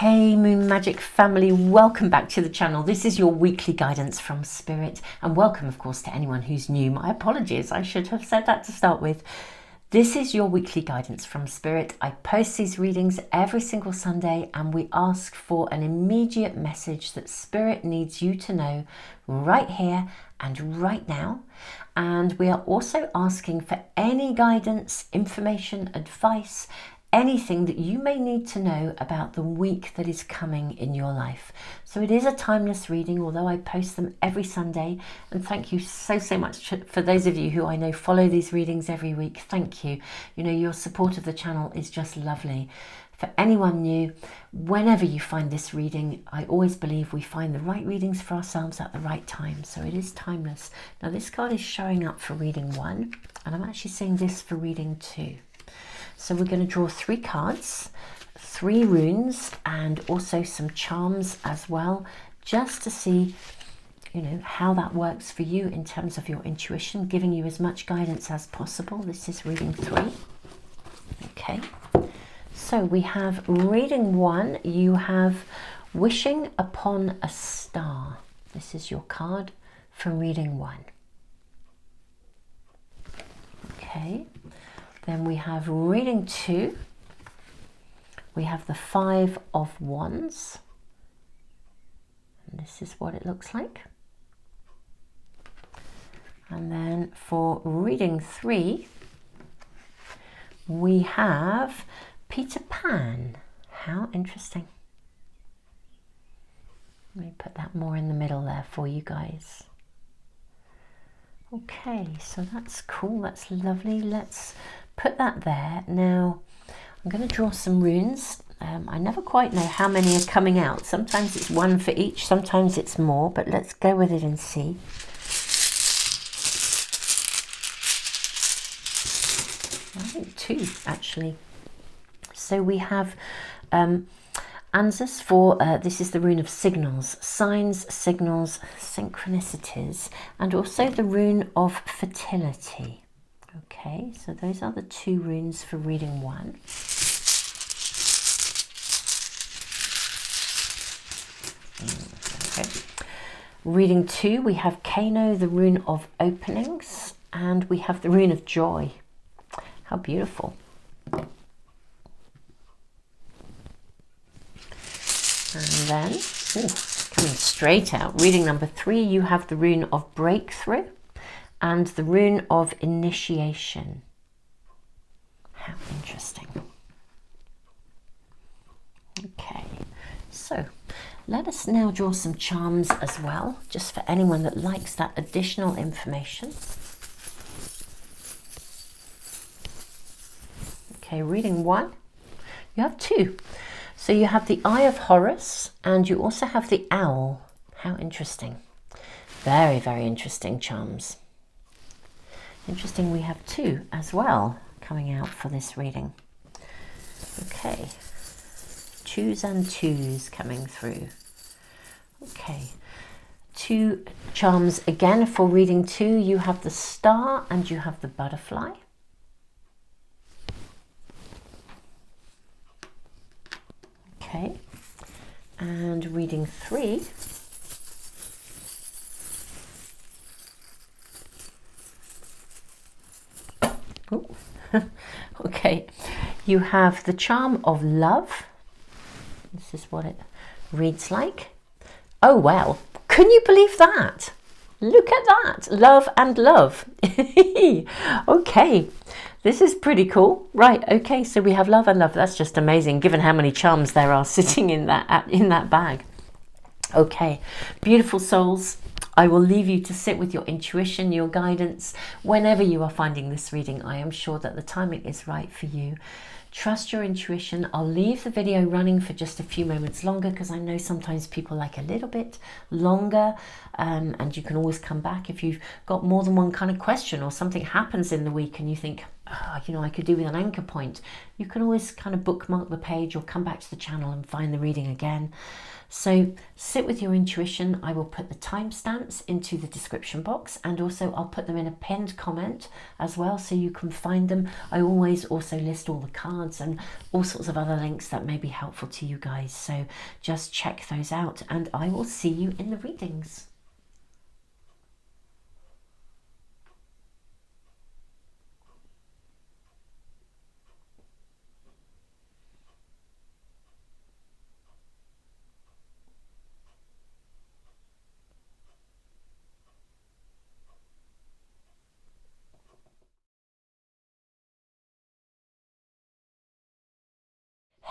Hey Moon Magic family, welcome back to the channel. This is your weekly guidance from Spirit, and welcome of course to anyone who's new. My apologies, I should have said that to start with. This is your weekly guidance from Spirit. I post these readings every single Sunday and we ask for an immediate message that Spirit needs you to know right here and right now. And we are also asking for any guidance, information, advice, anything that you may need to know about the week that is coming in your life. So it is a timeless reading, although I post them every Sunday. And thank you so much for those of you who I know follow these readings every week. Thank you. You know, your support of the channel is just lovely. For anyone new, whenever you find this reading, I always believe we find the right readings for ourselves at the right time. So it is timeless. Now this card is showing up for reading 1, and I'm actually seeing this for reading 2. So we're going to draw 3 cards, 3 runes, and also some charms as well, just to see, you know, how that works for you in terms of your intuition, giving you as much guidance as possible. This is reading 3. Okay. So we have reading 1. You have Wishing Upon a Star. This is your card for reading 1. Okay. Then we have reading 2. We have the 5 of Wands. And this is what it looks like. And then for reading 3, we have Peter Pan. How interesting. Let me put that more in the middle there for you guys. Okay, so that's cool. That's lovely. Let's put that there. Now I'm going to draw some runes. I never quite know how many are coming out. Sometimes it's 1 for each, sometimes it's more, but let's go with it and see. I think 2 actually. So we have Answers for, this is the rune of signals, signs, signals, synchronicities, and also the rune of fertility. Okay, so those are the 2 runes for reading 1. Okay. Reading 2, we have Kano, the rune of openings, and we have the rune of joy. How beautiful. And then, coming straight out, reading number 3, you have the rune of breakthrough and the rune of initiation. How interesting. Okay, so let us now draw some charms as well, just for anyone that likes that additional information. Okay, reading 1, you have 2. So you have the Eye of Horus and you also have the Owl. How interesting. Very, very interesting charms. Interesting, we have 2 as well coming out for this reading. Okay, 2s and 2s coming through. Okay, 2 charms again for reading 2. You have the Star and you have the Butterfly. Okay, and reading 3, okay, you have the charm of love. This is what it reads like. Oh wow, can you believe that? Look at that, love and love. Okay, this is pretty cool. Right, okay, so we have love and love. That's just amazing, given how many charms there are sitting in that bag. Okay, beautiful souls. I will leave you to sit with your intuition, your guidance. Whenever you are finding this reading, I am sure that the timing is right for you. Trust your intuition. I'll leave the video running for just a few moments longer because I know sometimes people like a little bit longer, and you can always come back if you've got more than one kind of question or something happens in the week and you think, you know, I could do with an anchor point. You can always kind of bookmark the page or come back to the channel and find the reading again. So sit with your intuition. I will put the timestamps into the description box, and also I'll put them in a pinned comment as well so you can find them. I always also list all the cards and all sorts of other links that may be helpful to you guys. So just check those out, and I will see you in the readings.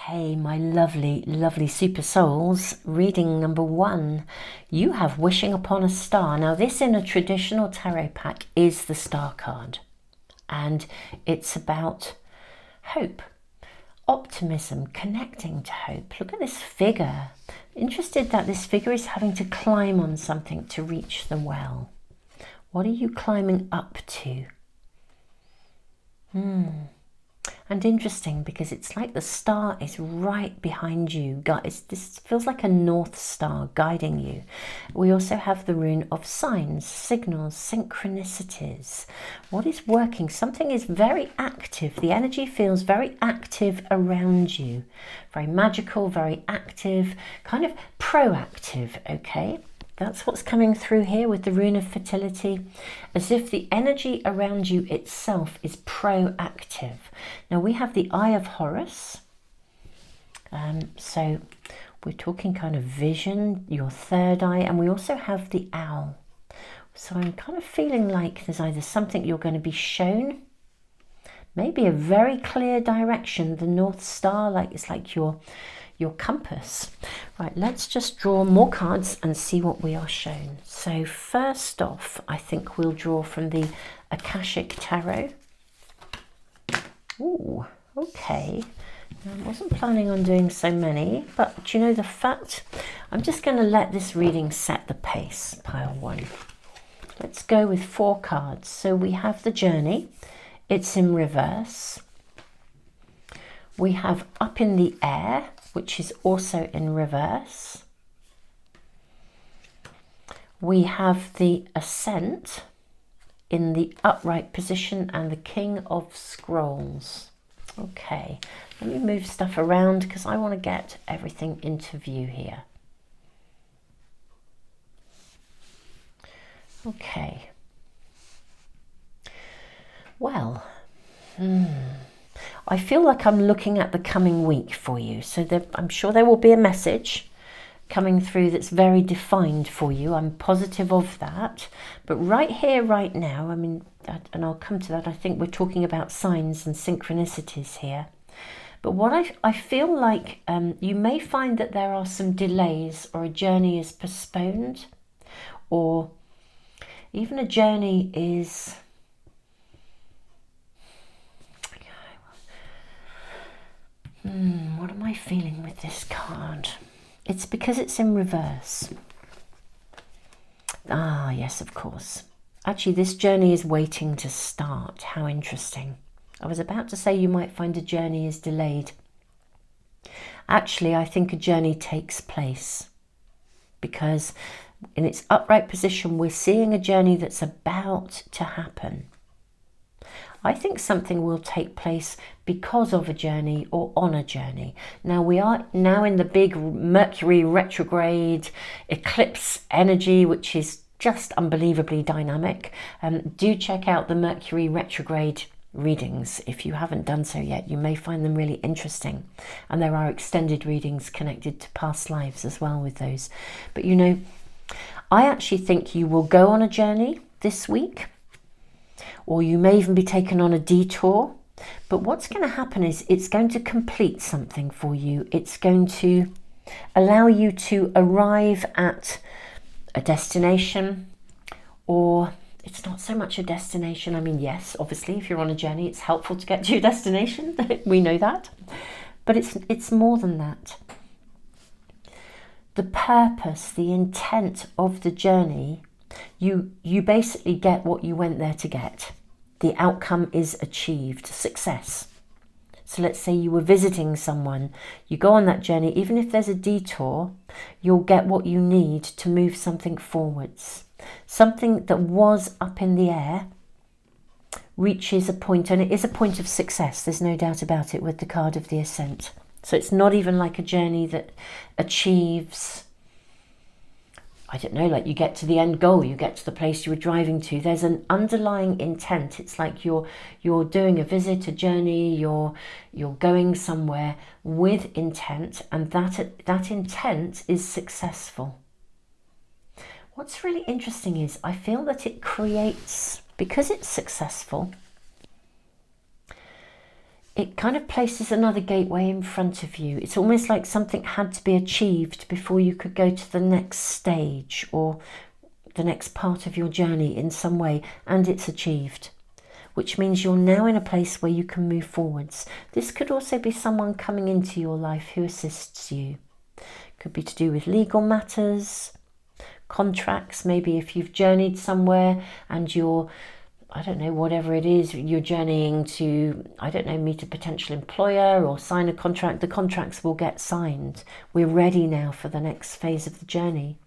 Hey, my lovely, lovely super souls, reading number 1. You have Wishing Upon a Star. Now, this in a traditional tarot pack is the star card, and it's about hope, optimism, connecting to hope. Look at this figure. Interested that this figure is having to climb on something to reach the well. What are you climbing up to? And interesting, because it's like the star is right behind you. This feels like a north star guiding you. We also have the rune of signs, signals, synchronicities. What is working? Something is very active. The energy feels very active around you. Very magical, very active, kind of proactive, okay? That's what's coming through here with the rune of fertility, as if the energy around you itself is proactive. Now we have the Eye of Horus, so we're talking kind of vision, your third eye, and we also have the owl. So I'm kind of feeling like there's either something you're going to be shown, maybe a very clear direction, the North Star, like it's like your compass. Right, let's just draw more cards and see what we are shown. So first off, I think we'll draw from the Akashic Tarot. Ooh, okay. I wasn't planning on doing so many, but you know the fact, I'm just going to let this reading set the pace, pile 1. Let's go with 4 cards. So we have the Journey. It's in reverse. We have Up in the Air, which is also in reverse. We have the Ascent in the upright position, and the King of Scrolls. Okay, let me move stuff around because I want to get everything into view here. Okay. Well, I feel like I'm looking at the coming week for you. So I'm sure there will be a message coming through that's very defined for you. I'm positive of that. But right here, right now, I mean, and I'll come to that, I think we're talking about signs and synchronicities here. But what I feel like you may find that there are some delays, or a journey is postponed, or even a journey is... what am I feeling with this card? It's because it's in reverse. Ah, yes, of course. Actually, this journey is waiting to start. How interesting. I was about to say you might find a journey is delayed. Actually, I think a journey takes place, because in its upright position, we're seeing a journey that's about to happen. I think something will take place because of a journey or on a journey. Now we are now in the big Mercury retrograde eclipse energy, which is just unbelievably dynamic. Do check out the Mercury retrograde readings if you haven't done so yet. You may find them really interesting, and there are extended readings connected to past lives as well with those. But you know, I actually think you will go on a journey this week, or you may even be taken on a detour. But what's going to happen is it's going to complete something for you. It's going to allow you to arrive at a destination, or it's not so much a destination. I mean, yes, obviously, if you're on a journey, it's helpful to get to your destination. We know that. But it's more than that. The purpose, the intent of the journey, you basically get what you went there to get. the outcome is achieved, success. So let's say you were visiting someone, you go on that journey, even if there's a detour, you'll get what you need to move something forwards. Something that was up in the air reaches a point, and it is a point of success, there's no doubt about it, with the card of the Ascent. So it's not even like a journey that achieves, I don't know, like you get to the end goal, you get to the place you were driving to. There's an underlying intent. It's like you're doing a visit, a journey, you're going somewhere with intent, and that intent is successful. What's really interesting is I feel that it creates, because it's successful, it kind of places another gateway in front of you. It's almost like something had to be achieved before you could go to the next stage or the next part of your journey in some way, and it's achieved, which means you're now in a place where you can move forwards. This could also be someone coming into your life who assists you. Could be to do with legal matters, contracts, maybe if you've journeyed somewhere and you're, I don't know, whatever it is, you're journeying to, I don't know, meet a potential employer or sign a contract, the contracts will get signed. We're ready now for the next phase of the journey.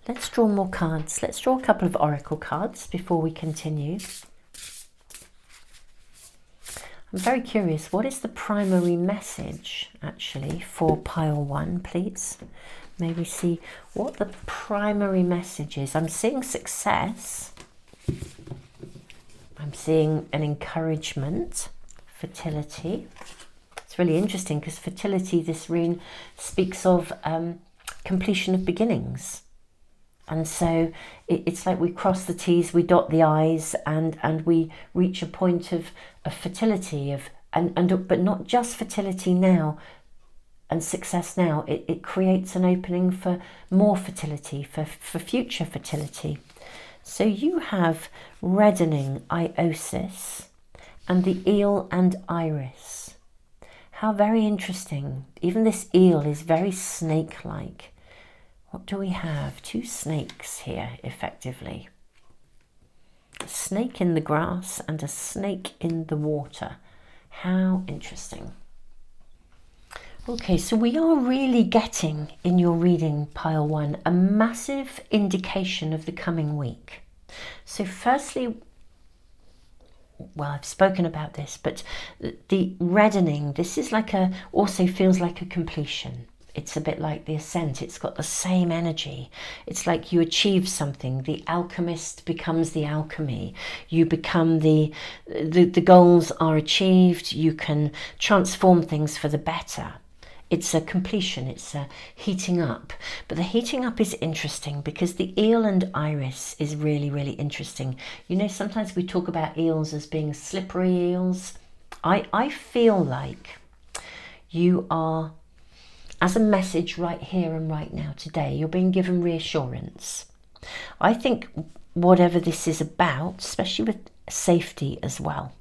Let's draw more cards. Let's draw a couple of oracle cards before we continue. I'm very curious, what is the primary message actually for pile 1, please? Maybe see what the primary message is. I'm seeing success. I'm seeing an encouragement, fertility. It's really interesting because fertility, this rune speaks of completion of beginnings. And so it's like we cross the T's, we dot the I's, and we reach a point of fertility, but not just fertility now, and success now. It creates an opening for more fertility, for future fertility. So you have reddening Iosis and the eel and iris. How very interesting. Even this eel is very snake-like. What do we have? 2 snakes here, effectively. A snake in the grass and a snake in the water. How interesting. Okay, so we are really getting, in your reading, pile 1, a massive indication of the coming week. So firstly, well, I've spoken about this, but the reddening, this is like also feels like a completion. It's a bit like the Ascent. It's got the same energy. It's like you achieve something. The alchemist becomes the alchemy. You become the goals are achieved. You can transform things for the better. It's a completion, it's a heating up. But the heating up is interesting because the eel and iris is really, really interesting. You know, sometimes we talk about eels as being slippery eels. I feel like you are, as a message right here and right now today, you're being given reassurance. I think whatever this is about, especially with safety as well,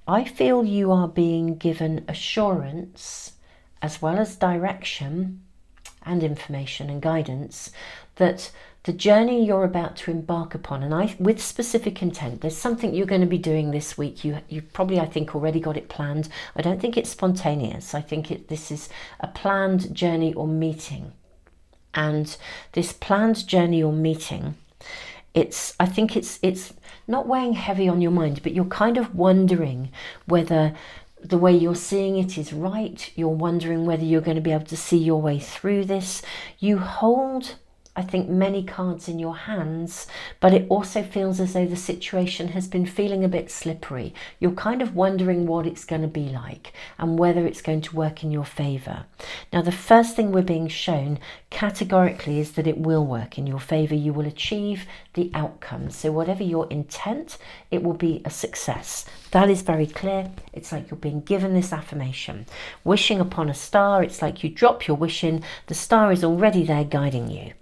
I feel you are being given assurance as well as direction and information and guidance that the journey you're about to embark upon, and with specific intent, there's something you're going to be doing this week. You've probably, I think, already got it planned. I don't think it's spontaneous. I think this is a planned journey or meeting. And this planned journey or meeting, I think it's not weighing heavy on your mind, but you're kind of wondering whether the way you're seeing it is right. You're wondering whether you're going to be able to see your way through this. You hold, I think, many cards in your hands, but it also feels as though the situation has been feeling a bit slippery. You're kind of wondering what it's going to be like and whether it's going to work in your favour. Now, the first thing we're being shown categorically is that it will work in your favour. You will achieve the outcome. So whatever your intent, it will be a success. That is very clear. It's like you're being given this affirmation. Wishing upon a star, it's like you drop your wish in, the star is already there guiding you.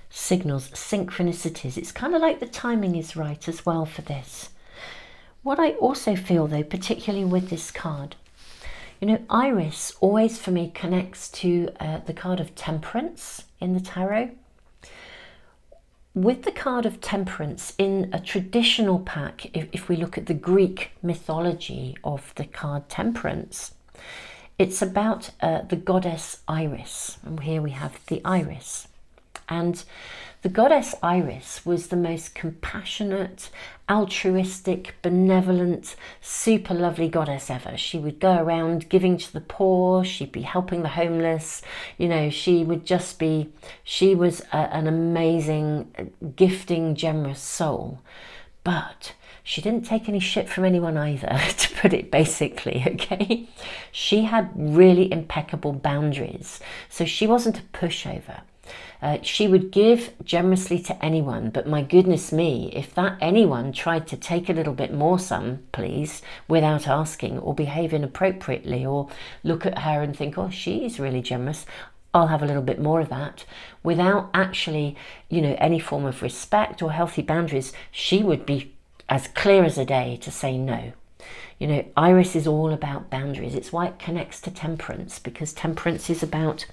Signals, synchronicities. It's kind of like the timing is right as well for this. What I also feel though, particularly with this card, you know, Iris always for me connects to the card of Temperance in the tarot. with the card of Temperance in a traditional pack, if we look at the Greek mythology of the card Temperance, it's about the goddess Iris. And here we have the Iris. And the goddess Iris was the most compassionate, altruistic, benevolent, super lovely goddess ever. She would go around giving to the poor, she'd be helping the homeless, you know, she was an amazing, gifting, generous soul. But she didn't take any shit from anyone either, to put it basically, okay? She had really impeccable boundaries. So she wasn't a pushover. She would give generously to anyone, but my goodness me, if that anyone tried to take a little bit more please, without asking, or behave inappropriately, or look at her and think, oh, she's really generous, I'll have a little bit more of that, without actually, you know, any form of respect or healthy boundaries, she would be as clear as a day to say no. You know, Iris is all about boundaries. It's why it connects to Temperance, because Temperance is about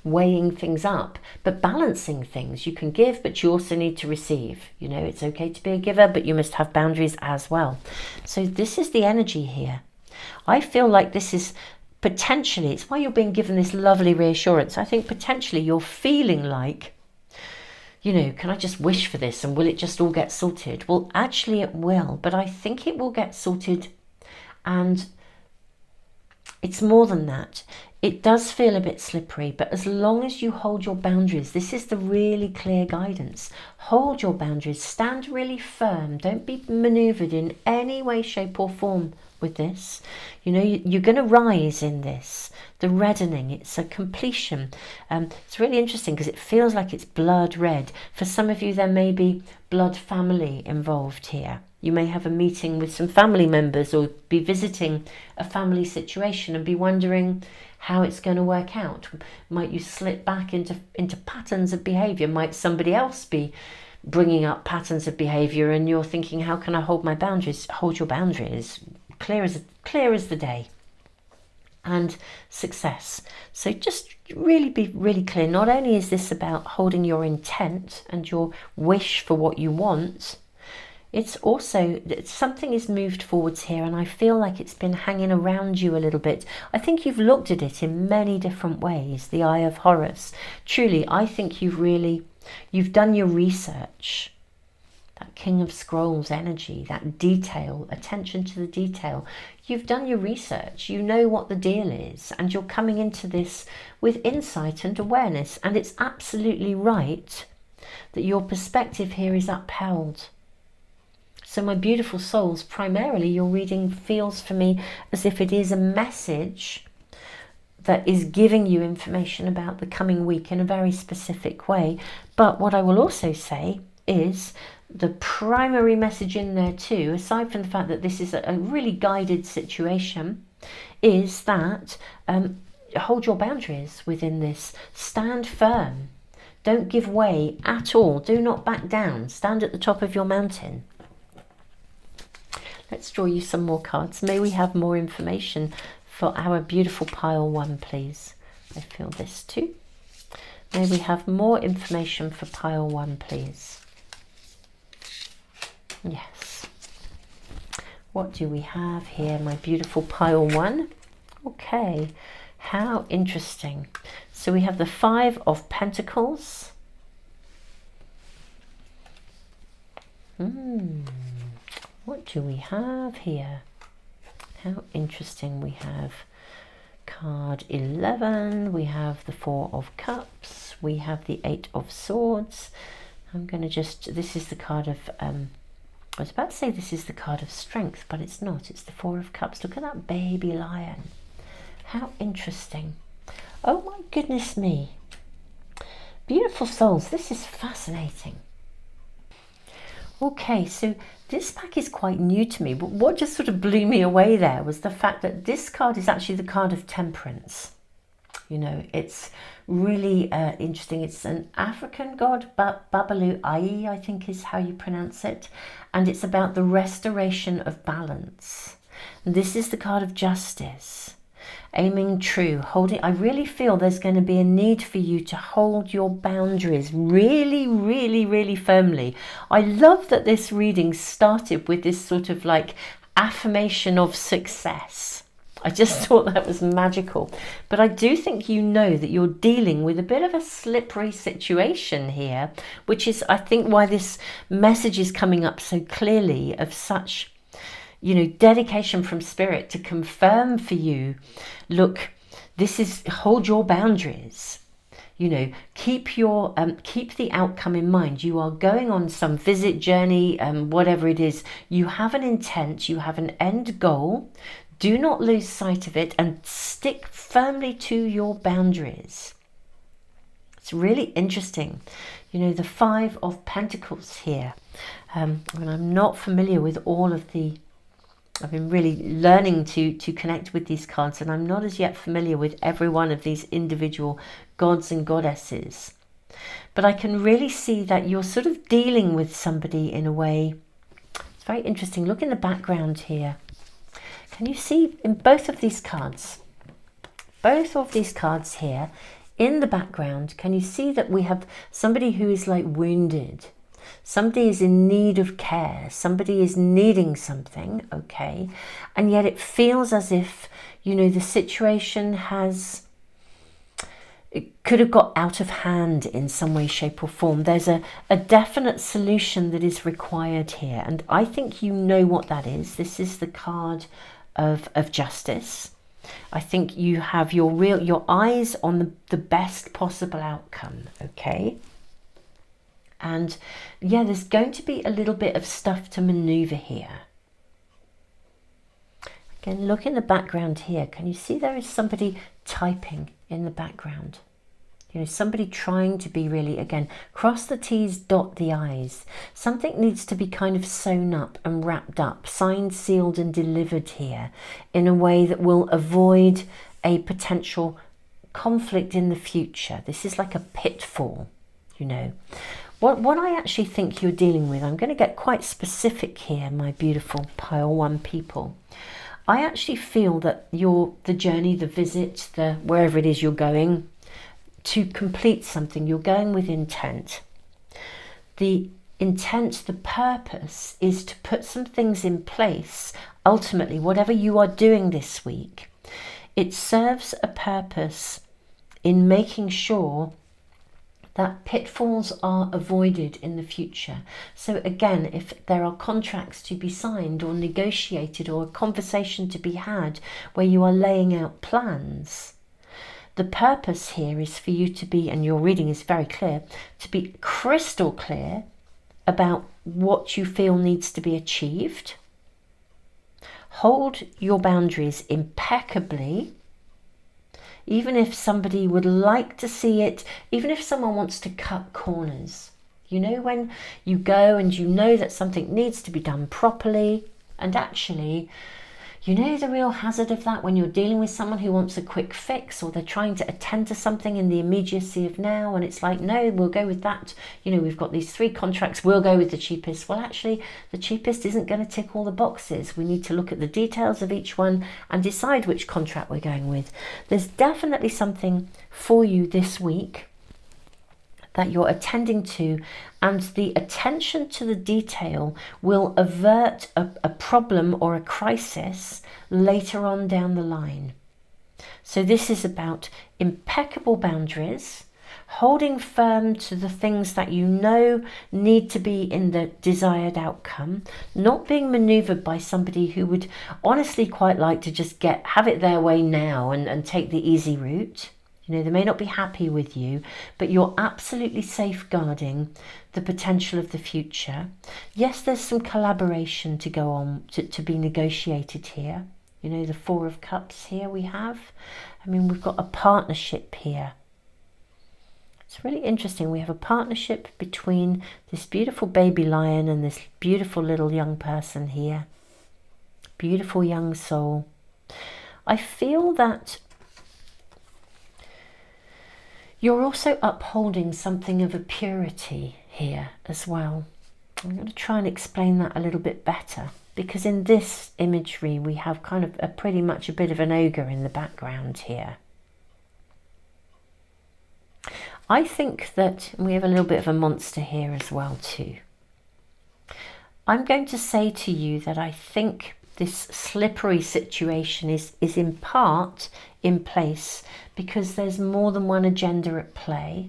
weighing things up, but balancing things. You can give, but you also need to receive. You know, it's okay to be a giver, but you must have boundaries as well. So this is the energy here. I feel like this is potentially, it's why you're being given this lovely reassurance. I think potentially you're feeling like, you know, can I just wish for this and will it just all get sorted? Well, actually it will, but I think it will get sorted, and it's more than that. It does feel a bit slippery, but as long as you hold your boundaries, this is the really clear guidance. Hold your boundaries, stand really firm. Don't be maneuvered in any way, shape or form with this. You know, you're going to rise in this. The reddening, it's a completion. It's really interesting because it feels like it's blood red. For some of you, there may be blood family involved here. You may have a meeting with some family members or be visiting a family situation and be wondering how it's going to work out. Might you slip back into patterns of behavior? Might somebody else be bringing up patterns of behavior and you're thinking, how can I hold my boundaries? Hold your boundaries, clear as the day. And success. So just really be really clear. Not only is this about holding your intent and your wish for what you want, it's also that something is moved forwards here, and I feel like it's been hanging around you a little bit. I think you've looked at it in many different ways. The Eye of Horus. Truly, I think you've done your research. That King of Scrolls energy, that detail, attention to the detail. You've done your research. You know what the deal is, and you're coming into this with insight and awareness, and it's absolutely right that your perspective here is upheld. So my beautiful souls, primarily your reading feels for me as if it is a message that is giving you information about the coming week in a very specific way. But what I will also say is the primary message in there too, aside from the fact that this is a really guided situation, is that hold your boundaries within this. Stand firm. Don't give way at all. Do not back down. Stand at the top of your mountain. Let's draw you some more cards. May we have more information for our beautiful pile one, please. I feel this too. May we have more information for pile one, please. Yes. What do we have here, my beautiful pile one? Okay, how interesting. So we have the Five of Pentacles. What do we have here? How interesting. We have card 11, we have the Four of Cups, we have the Eight of Swords. I'm going to just, this is the card of, I was about to say this is the card of strength, but it's not. It's the Four of Cups. Look at that baby lion. How interesting. Oh my goodness me. Beautiful souls, this is fascinating. Okay, so this pack is quite new to me, but what just sort of blew me away there was the fact that this card is actually the card of Temperance. You know, it's really interesting. It's an African god, Babalu Ayi, I think is how you pronounce it. And it's about the restoration of balance. And this is the card of Justice. Aiming true, holding. I really feel there's going to be a need for you to hold your boundaries really, really, really firmly. I love that this reading started with this sort of like affirmation of success. I just thought that was magical. But I do think you know that you're dealing with a bit of a slippery situation here, which is, I think, why this message is coming up so clearly, of such, you know, dedication from spirit to confirm for you, look, this is, hold your boundaries. You know, keep your keep the outcome in mind. You are going on some visit, journey, whatever it is. You have an intent, you have an end goal. Do not lose sight of it and stick firmly to your boundaries. It's really interesting. You know, the Five of Pentacles here. And I'm not familiar with all of the... I've been really learning to connect with these cards, and I'm not as yet familiar with every one of these individual gods and goddesses. But I can really see that you're sort of dealing with somebody in a way. It's very interesting. Look in the background here. Can you see in both of these cards here, in the background, can you see that we have somebody who is like wounded? Somebody is in need of care. Somebody is needing something, okay? And yet it feels as if, you know, the situation has... it could have got out of hand in some way, shape or form. There's a definite solution that is required here. And I think you know what that is. This is the card of justice. I think you have your eyes on the best possible outcome, okay? And yeah, there's going to be a little bit of stuff to maneuver here. Again, look in the background here. Can you see there is somebody typing in the background? You know, somebody trying to be really, again, cross the T's, dot the I's. Something needs to be kind of sewn up and wrapped up, signed, sealed and delivered here in a way that will avoid a potential conflict in the future. This is like a pitfall, you know. What I actually think you're dealing with, I'm going to get quite specific here, my beautiful pile one people. I actually feel that the journey, the visit, wherever it is you're going to complete something, you're going with intent. The intent, the purpose is to put some things in place. Ultimately, whatever you are doing this week, it serves a purpose in making sure that pitfalls are avoided in the future. So again, if there are contracts to be signed or negotiated or a conversation to be had where you are laying out plans, the purpose here is for you to be, and your reading is very clear, to be crystal clear about what you feel needs to be achieved. Hold your boundaries impeccably. Even if somebody would like to see it, even if someone wants to cut corners. You know, when you go and you know that something needs to be done properly, and actually, you know the real hazard of that when you're dealing with someone who wants a quick fix, or they're trying to attend to something in the immediacy of now, and it's like, no, we'll go with that. You know, we've got these 3 contracts, we'll go with the cheapest. Well, actually, the cheapest isn't going to tick all the boxes. We need to look at the details of each one and decide which contract we're going with. There's definitely something for you this week that you're attending to, and the attention to the detail will avert a problem or a crisis later on down the line. So this is about impeccable boundaries, holding firm to the things that you know need to be in the desired outcome, not being maneuvered by somebody who would honestly quite like to just have it their way now and take the easy route. You know, they may not be happy with you, but you're absolutely safeguarding the potential of the future. Yes, there's some collaboration to go on, to be negotiated here. You know, the 4 of Cups here we have. I mean, we've got a partnership here. It's really interesting. We have a partnership between this beautiful baby lion and this beautiful little young person here. Beautiful young soul. I feel that you're also upholding something of a purity here as well. I'm going to try and explain that a little bit better. because in this imagery we have kind of pretty much a bit of an ogre in the background here. I think that we have a little bit of a monster here as well too. I'm going to say to you that I think this slippery situation is in part in place because there's more than one agenda at play.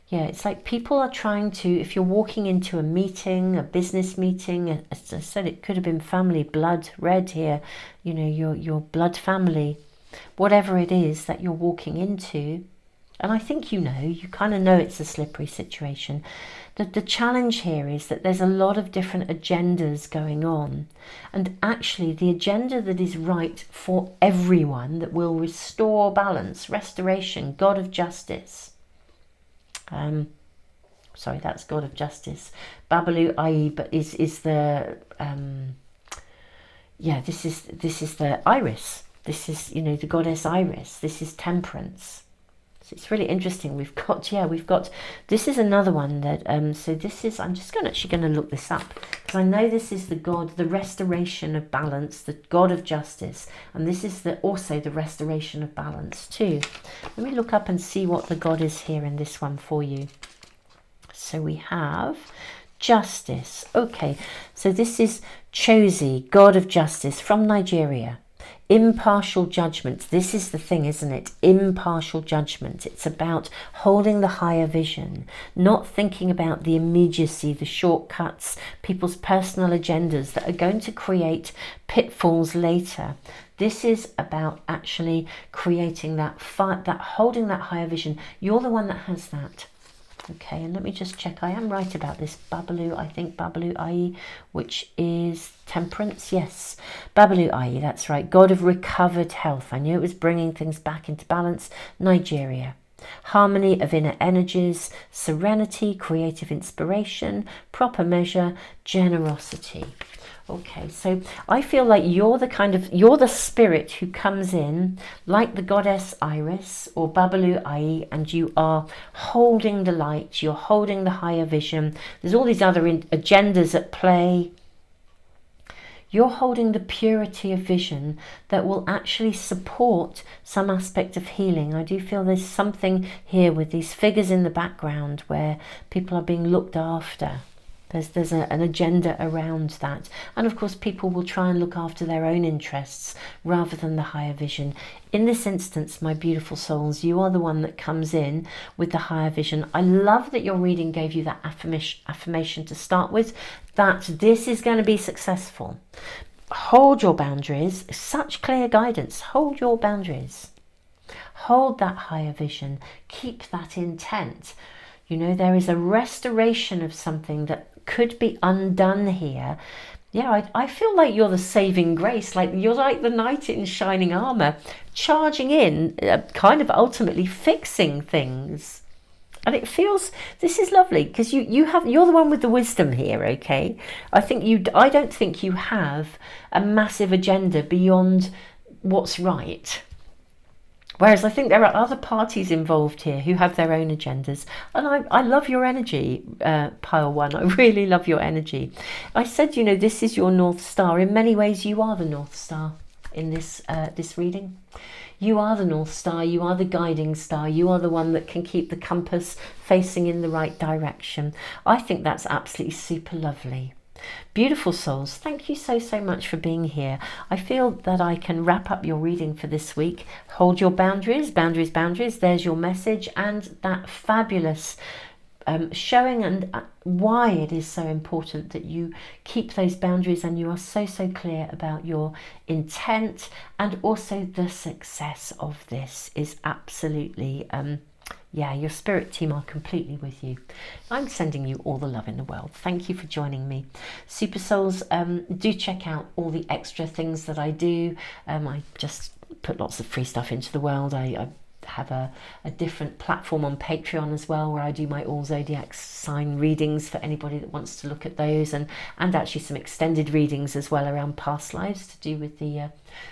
Yeah, it's like people are trying to, if you're walking into a meeting, a business meeting, as I said, it could have been family, blood, red here, you know, your blood family, whatever it is that you're walking into. And I think you kind of know it's a slippery situation. The challenge here is that there's a lot of different agendas going on. And actually the agenda that is right for everyone, that will restore balance, restoration, God of justice. Sorry, that's God of justice. Babalu, i.e., but is the, yeah, this is the Iris. This is, you know, the goddess Iris. This is temperance. It's really interesting. We've got, this is another one that, so this is, I'm just actually going to look this up because I know this is the God, the restoration of balance, the God of justice. And this is also the restoration of balance too. Let me look up and see what the God is here in this one for you. So we have justice. Okay, so this is Chosi, God of justice from Nigeria. Impartial judgment. This is the thing, isn't it? Impartial judgment. It's about holding the higher vision, not thinking about the immediacy, the shortcuts, people's personal agendas that are going to create pitfalls later. This is about actually creating that holding that higher vision. You're the one that has that. Okay, and let me just check. I am right about this. Babalu, I think Babalu i.e., which is temperance. Yes, Babalu i.e., that's right. God of recovered health. I knew it was bringing things back into balance. Nigeria. Harmony of inner energies, serenity, creative inspiration, proper measure, generosity. Okay, so I feel like you're the spirit who comes in like the goddess Iris or Babalu i.e., and you are holding the light, you're holding the higher vision. There's all these other agendas at play. You're holding the purity of vision that will actually support some aspect of healing. I do feel there's something here with these figures in the background where people are being looked after. There's an agenda around that. And of course, people will try and look after their own interests rather than the higher vision. In this instance, my beautiful souls, you are the one that comes in with the higher vision. I love that your reading gave you that affirmation to start with, that this is going to be successful. Hold your boundaries. Such clear guidance. Hold your boundaries. Hold that higher vision. Keep that intent. You know, there is a restoration of something that could be undone here. Yeah, I feel like you're the saving grace, like you're like the knight in shining armor, charging in, kind of ultimately fixing things. And it feels, this is lovely because you're the one with the wisdom here. Okay, I don't think you have a massive agenda beyond what's right. Whereas I think there are other parties involved here who have their own agendas. And I love your energy, Pile 1. I really love your energy. I said, you know, this is your North Star. In many ways, you are the North Star in this reading. You are the North Star. You are the guiding star. You are the one that can keep the compass facing in the right direction. I think that's absolutely super lovely. Beautiful souls, thank you so much for being here. I feel that I can wrap up your reading for this week. Hold your boundaries, boundaries, boundaries. There's your message, and that fabulous showing and why it is so important that you keep those boundaries and you are so clear about your intent, and also the success of this is absolutely yeah, your spirit team are completely with you. I'm sending you all the love in the world. Thank you for joining me. Super souls, do check out all the extra things that I do. I just put lots of free stuff into the world. I have a different platform on Patreon as well, where I do my all zodiac sign readings for anybody that wants to look at those, and actually some extended readings as well around past lives to do with the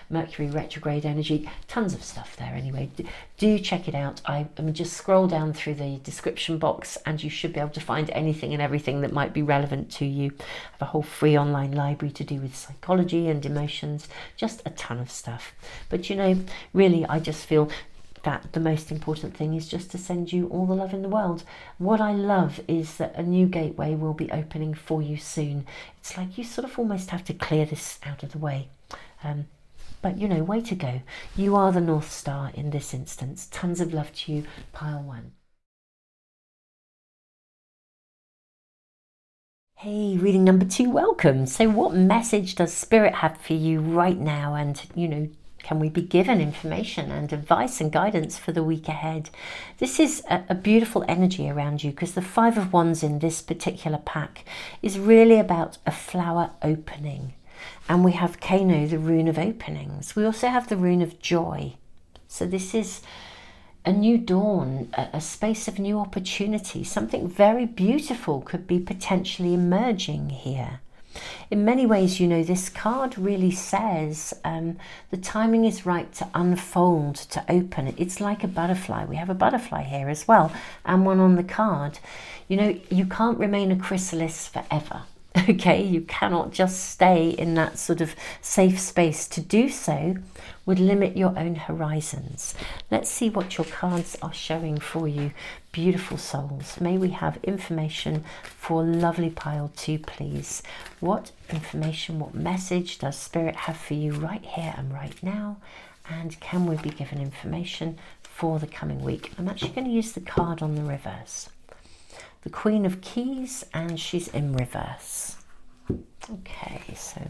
Mercury retrograde energy. Tons of stuff there anyway. Do check it out. I mean, just scroll down through the description box and you should be able to find anything and everything that might be relevant to you. I have a whole free online library to do with psychology and emotions, just a ton of stuff. But you know, really, I just feel that the most important thing is just to send you all the love in the world. What I love is that a new gateway will be opening for you soon. It's like you sort of almost have to clear this out of the way. But you know, way to go. You are the North Star in this instance. Tons of love to you, pile one. Hey, reading number 2, welcome. So what message does Spirit have for you right now? And, you know, can we be given information and advice and guidance for the week ahead? This is a beautiful energy around you, because the 5 of Wands in this particular pack is really about a flower opening. And we have Kano, the rune of openings. We also have the rune of joy. So this is a new dawn, a space of new opportunity. Something very beautiful could be potentially emerging here. In many ways, you know, this card really says the timing is right to unfold, to open. It's like a butterfly. We have a butterfly here as well, and one on the card. You know, you can't remain a chrysalis forever. Okay, you cannot just stay in that sort of safe space. To do so would limit your own horizons. Let's see what your cards are showing for you, beautiful souls. May we have information for lovely pile 2, please. What information, what message does Spirit have for you right here and right now? And can we be given information for the coming week? I'm actually going to use the card on the reverse. The Queen of Keys, and she's in reverse. Okay, so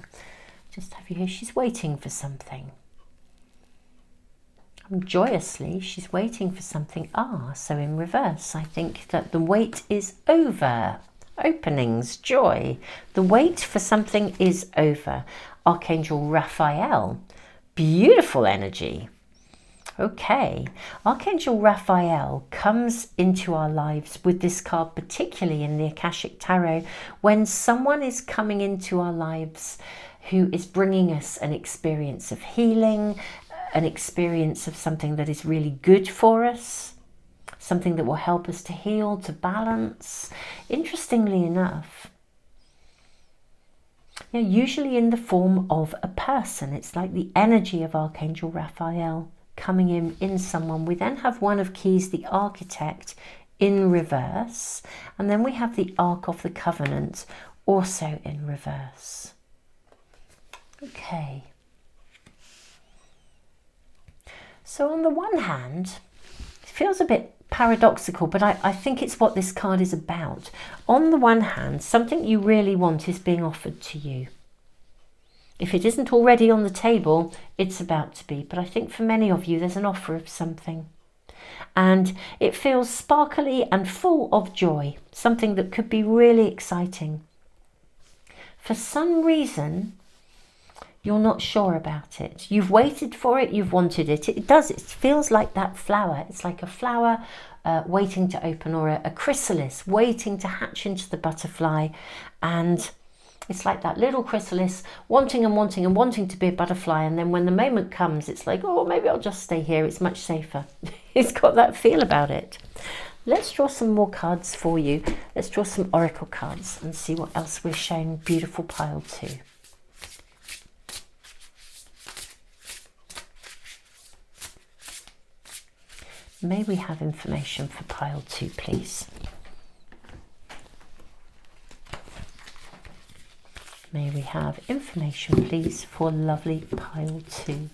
just have you here. She's waiting for something. Joyously, she's waiting for something. So in reverse, I think that the wait is over. Openings, joy. The wait for something is over. Archangel Raphael, beautiful energy. Okay, Archangel Raphael comes into our lives with this card, particularly in the Akashic Tarot, when someone is coming into our lives who is bringing us an experience of healing, an experience of something that is really good for us, something that will help us to heal, to balance. Interestingly enough, you know, usually in the form of a person. It's like the energy of Archangel Raphael coming in someone. We then have One of Keys, the Architect, in reverse, and then we have the Ark of the Covenant also in reverse. Okay, so on the one hand, it feels a bit paradoxical, but I think it's what this card is about. On the one hand, something you really want is being offered to you. If it isn't already on the table, it's about to be. But I think for many of you, there's an offer of something. And it feels sparkly and full of joy, something that could be really exciting. For some reason, you're not sure about it. You've waited for it, you've wanted it. It feels like that flower. It's like a flower waiting to open, or a chrysalis waiting to hatch into the butterfly. And it's like that little chrysalis wanting and wanting and wanting to be a butterfly. And then when the moment comes, it's like, oh, maybe I'll just stay here. It's much safer. It's got that feel about it. Let's draw some more cards for you. Let's draw some oracle cards and see what else we're showing beautiful pile 2. May we have information for pile 2, please? May we have information, please, for lovely pile 2?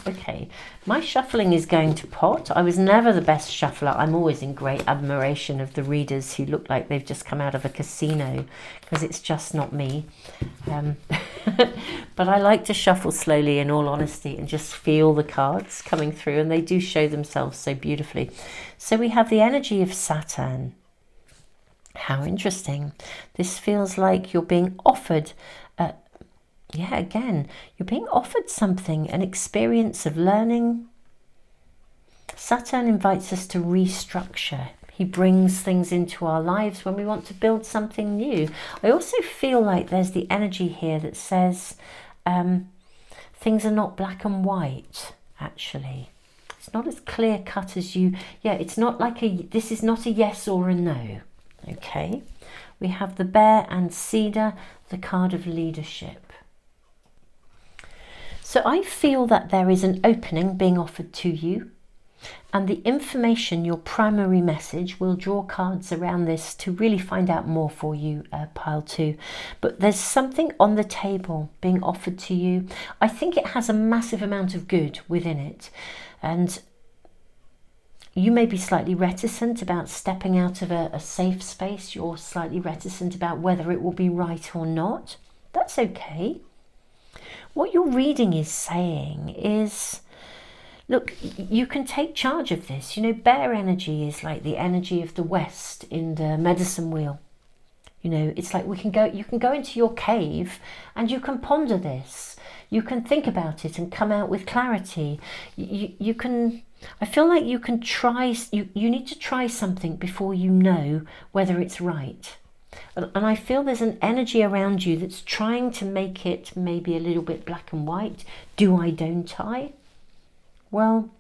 Okay, my shuffling is going to pot. I was never the best shuffler. I'm always in great admiration of the readers who look like they've just come out of a casino, because it's just not me. But I like to shuffle slowly, in all honesty, and just feel the cards coming through, and they do show themselves so beautifully. So we have the energy of Saturn. How interesting. This feels like you're being offered again, you're being offered something, an experience of learning, Saturn invites us to restructure. He brings things into our lives when we want to build something new. I also feel like there's the energy here that says things are not black and white, actually. It's not as clear cut as you, yeah, it's not like this is not a yes or a no, okay? We have the bear and cedar, the card of leadership. So I feel that there is an opening being offered to you, and the information, your primary message, will draw cards around this to really find out more for you, pile 2. But there's something on the table being offered to you. I think it has a massive amount of good within it. And you may be slightly reticent about stepping out of a safe space. You're slightly reticent about whether it will be right or not. That's okay. What your reading is saying is, look, you can take charge of this. You know, bear energy is like the energy of the West in the medicine wheel. You know, it's like you can go into your cave and you can ponder this. You can think about it and come out with clarity. You can, I feel like you can try, you need to try something before you know whether it's right. And I feel there's an energy around you that's trying to make it maybe a little bit black and white. Do I, don't I? Well,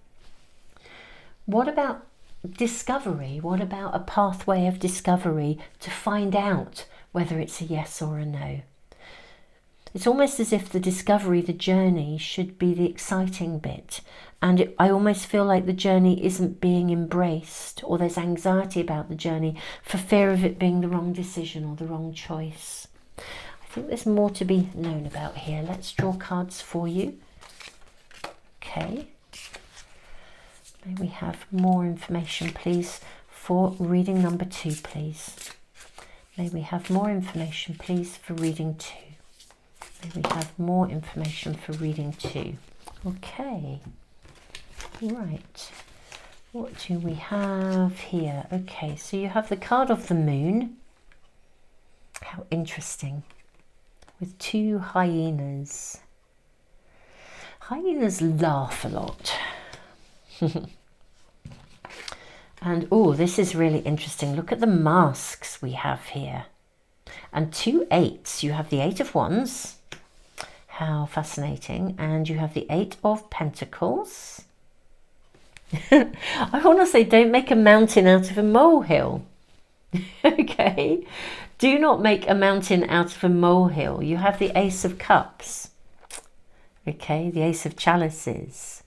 what about discovery? What about a pathway of discovery to find out whether it's a yes or a no? It's almost as if the discovery, the journey, should be the exciting bit. And I almost feel like the journey isn't being embraced, or there's anxiety about the journey for fear of it being the wrong decision or the wrong choice. I think there's more to be known about here. Let's draw cards for you. Okay. May we have more information, please, for reading number 2, please. May we have more information, please, for reading 2. May we have more information for reading 2. Okay. Right. What do we have here? Okay, so you have the card of the moon. How interesting. With 2 hyenas. Hyenas laugh a lot. And oh, this is really interesting. Look at the masks we have here. And 2 8s. You have the 8 of Wands. How fascinating. And you have the 8 of Pentacles. I want to say, don't make a mountain out of a molehill. Okay. Do not make a mountain out of a molehill. You have the Ace of Cups. Okay, the Ace of Chalices.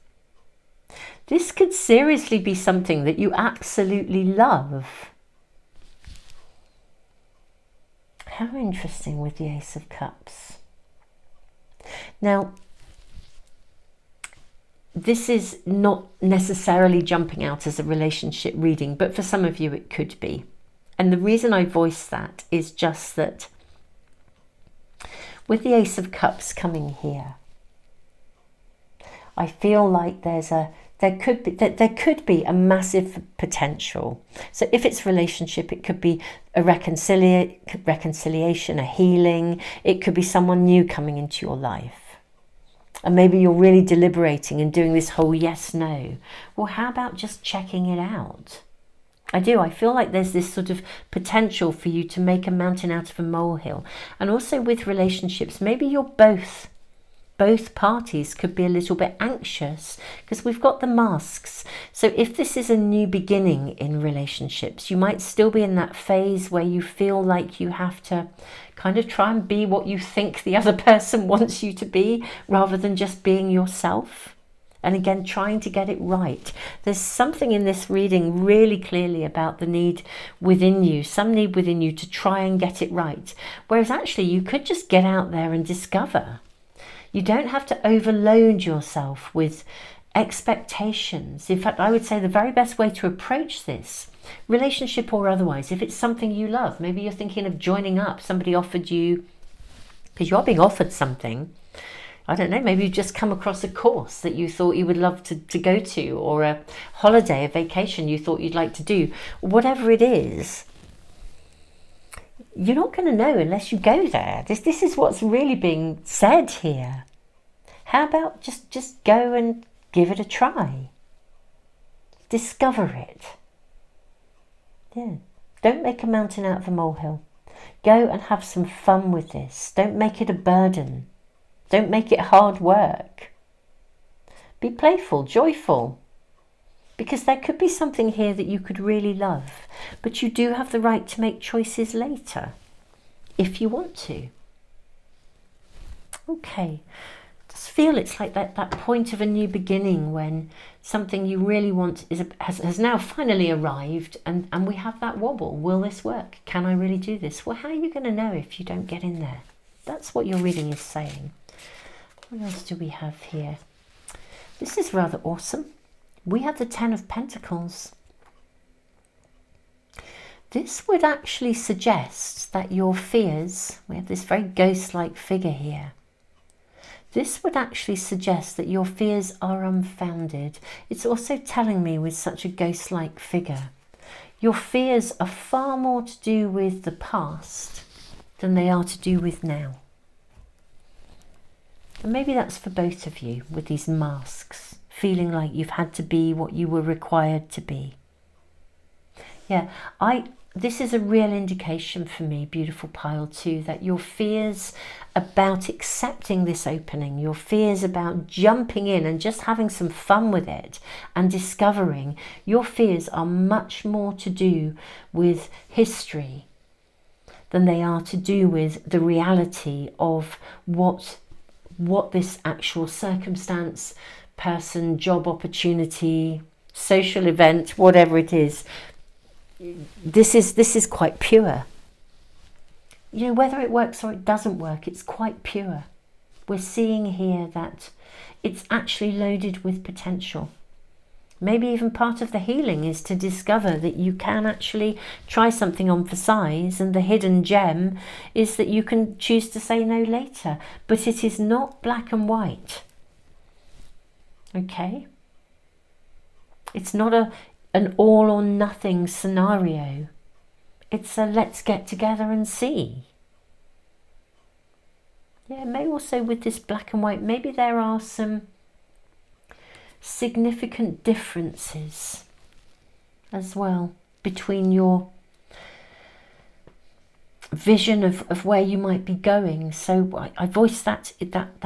This could seriously be something that you absolutely love. How interesting with the Ace of Cups. Now, this is not necessarily jumping out as a relationship reading, but for some of you it could be. And the reason I voice that is just that with the Ace of Cups coming here, I feel like there could be a massive potential. So if it's relationship, it could be a reconciliation, a healing. It could be someone new coming into your life. And maybe you're really deliberating and doing this whole yes, no. Well, how about just checking it out? I feel like there's this sort of potential for you to make a mountain out of a molehill. And also with relationships, maybe you're both parties could be a little bit anxious because we've got the masks. So if this is a new beginning in relationships, you might still be in that phase where you feel like you have to kind of try and be what you think the other person wants you to be rather than just being yourself. And again, trying to get it right. There's something in this reading really clearly about the need within you, some need within you to try and get it right. Whereas actually you could just get out there and discover. You don't have to overload yourself with expectations. In fact, I would say the very best way to approach this, relationship or otherwise, if it's something you love, maybe you're thinking of joining up, somebody offered you, because you're being offered something, I don't know, maybe you've just come across a course that you thought you would love to go to, or a holiday, a vacation you thought you'd like to do, whatever it is. You're not going to know unless you go there. This is what's really being said here. How about just go and give it a try? Discover it. Yeah. Don't make a mountain out of a molehill. Go and have some fun with this. Don't make it a burden. Don't make it hard work. Be playful, joyful. Because there could be something here that you could really love. But you do have the right to make choices later, if you want to. Okay. Just feel it's like that point of a new beginning when something you really want has now finally arrived, and we have that wobble. Will this work? Can I really do this? Well, how are you going to know if you don't get in there? That's what your reading is saying. What else do we have here? This is rather awesome. We have the Ten of Pentacles. This would actually suggest that your fears, we have this very ghost-like figure here. This would actually suggest that your fears are unfounded. It's also telling me with such a ghost-like figure, your fears are far more to do with the past than they are to do with now. And maybe that's for both of you with these masks, feeling like you've had to be what you were required to be. Yeah, this is a real indication for me, beautiful pile 2, that your fears about accepting this opening, your fears about jumping in and just having some fun with it and discovering, your fears are much more to do with history than they are to do with the reality of what this actual circumstance, person, job opportunity, social event, whatever it is. This is quite pure. You know, whether it works or it doesn't work, it's quite pure. We're seeing here that it's actually loaded with potential. Maybe even part of the healing is to discover that you can actually try something on for size, and the hidden gem is that you can choose to say no later. But it is not black and white. Okay? It's not an all or nothing scenario. It's a let's get together and see. Yeah, maybe also with this black and white, maybe there are some significant differences as well between your vision of where you might be going. So I voiced that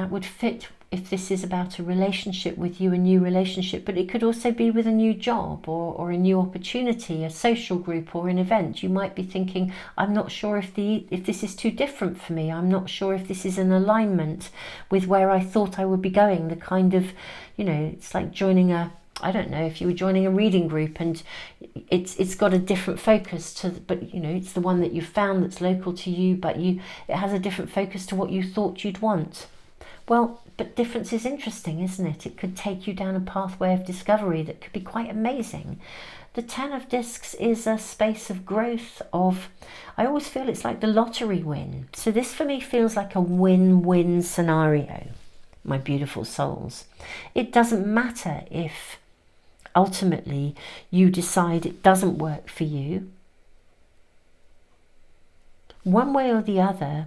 would fit if this is about a relationship with you, a new relationship, but it could also be with a new job or a new opportunity, a social group or an event. You might be thinking, I'm not sure if this is too different for me. I'm not sure if this is in alignment with where I thought I would be going. The kind of, you know, it's like joining I don't know, if you were joining a reading group and it's got a different focus but you know, it's the one that you found that's local to you, but it has a different focus to what you thought you'd want. Well, but difference is interesting, isn't it? It could take you down a pathway of discovery that could be quite amazing. The Ten of Discs is a space of growth I always feel it's like the lottery win. So this for me feels like a win-win scenario, my beautiful souls. It doesn't matter if ultimately you decide it doesn't work for you. One way or the other,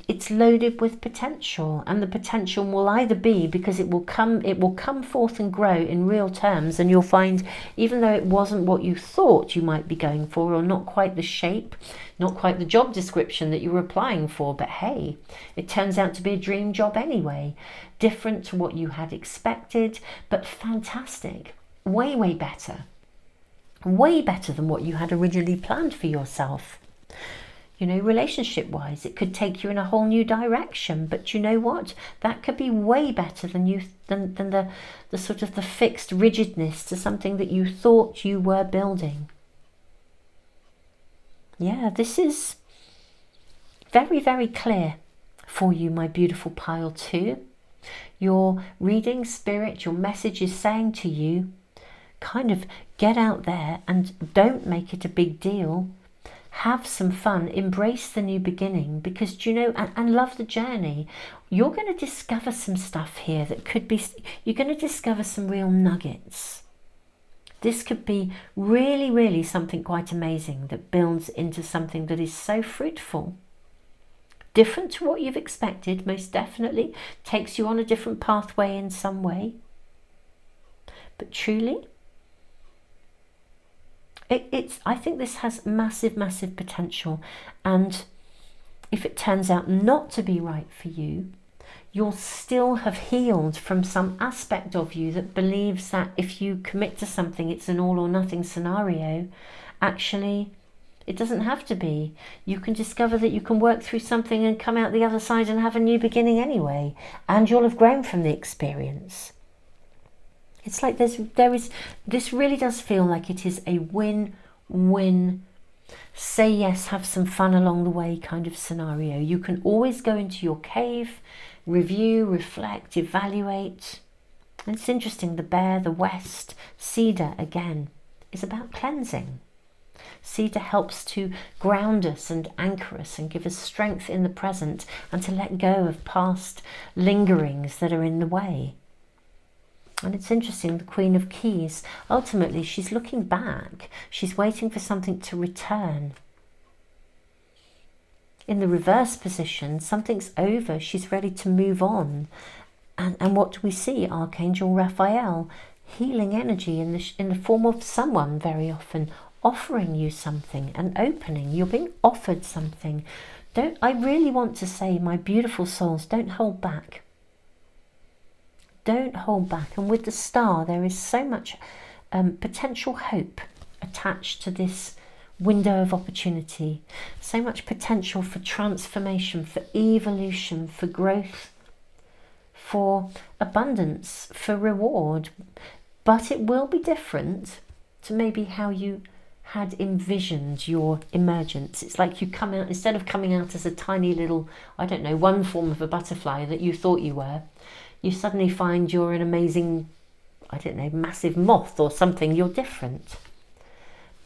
it's loaded with potential, and the potential will either be because it will come forth and grow in real terms, and you'll find even though it wasn't what you thought you might be going for, or not quite the shape, not quite the job description that you were applying for, but hey, it turns out to be a dream job anyway, different to what you had expected, but fantastic, way better than what you had originally planned for yourself. You know, relationship-wise, it could take you in a whole new direction. But you know what? That could be way better than the sort of the fixed rigidness to something that you thought you were building. Yeah, this is very, very clear for you, my beautiful pile 2. Your reading spirit, your message is saying to you, kind of get out there and don't make it a big deal. Have some fun, embrace the new beginning, because, you know, and love the journey. You're going to discover some stuff here that could be, you're going to discover some real nuggets. This could be really, really something quite amazing that builds into something that is so fruitful. Different to what you've expected, most definitely. Takes you on a different pathway in some way. But truly, I think this has massive, massive potential. And if it turns out not to be right for you, you'll still have healed from some aspect of you that believes that if you commit to something, it's an all or nothing scenario. Actually, it doesn't have to be. You can discover that you can work through something and come out the other side and have a new beginning anyway. And you'll have grown from the experience. It's like this really does feel like it is a win-win, say yes, have some fun along the way kind of scenario. You can always go into your cave, review, reflect, evaluate. And it's interesting, the bear, the west, cedar again, is about cleansing. Cedar helps to ground us and anchor us and give us strength in the present and to let go of past lingerings that are in the way. And it's interesting, the Queen of Keys, ultimately she's looking back. She's waiting for something to return. In the reverse position, something's over. She's ready to move on. And what do we see? Archangel Raphael, healing energy in the form of someone very often offering you something, an opening. You're being offered something. I really want to say, my beautiful souls, don't hold back. Don't hold back. And with the star, there is so much potential hope attached to this window of opportunity. So much potential for transformation, for evolution, for growth, for abundance, for reward. But it will be different to maybe how you had envisioned your emergence. It's like you come out, instead of coming out as a tiny little, I don't know, one form of a butterfly that you thought you were, you suddenly find you're an amazing, I don't know, massive moth or something. You're different.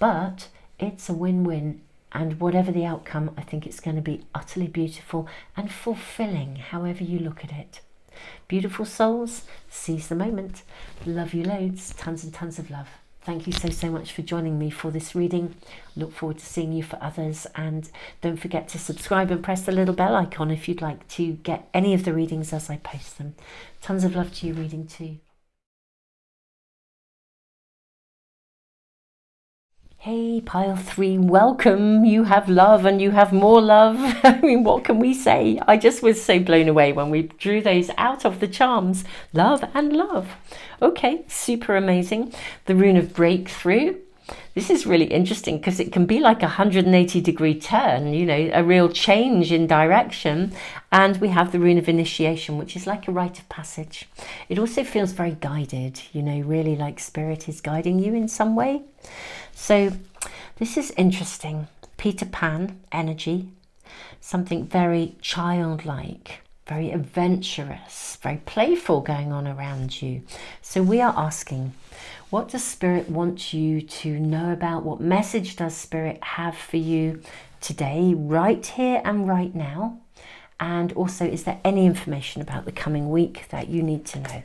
But it's a win-win. And whatever the outcome, I think it's going to be utterly beautiful and fulfilling, however you look at it. Beautiful souls, seize the moment. Love you loads. Tons and tons of love. Thank you so much for joining me for this reading. Look forward to seeing you for others, and don't forget to subscribe and press the little bell icon if you'd like to get any of the readings as I post them. Tons of love to you reading too. Hey, pile 3, welcome. You have love and you have more love. I mean, what can we say? I just was so blown away when we drew those out of the charms. Love and love. Okay, super amazing. The rune of breakthrough. This is really interesting because it can be like a 180-degree turn, you know, a real change in direction. And we have the rune of initiation, which is like a rite of passage. It also feels very guided, you know, really like spirit is guiding you in some way. So this is interesting. Peter Pan energy, something very childlike, very adventurous, very playful going on around you. So we are asking, what does Spirit want you to know about? What message does Spirit have for you today, right here and right now? And also, is there any information about the coming week that you need to know?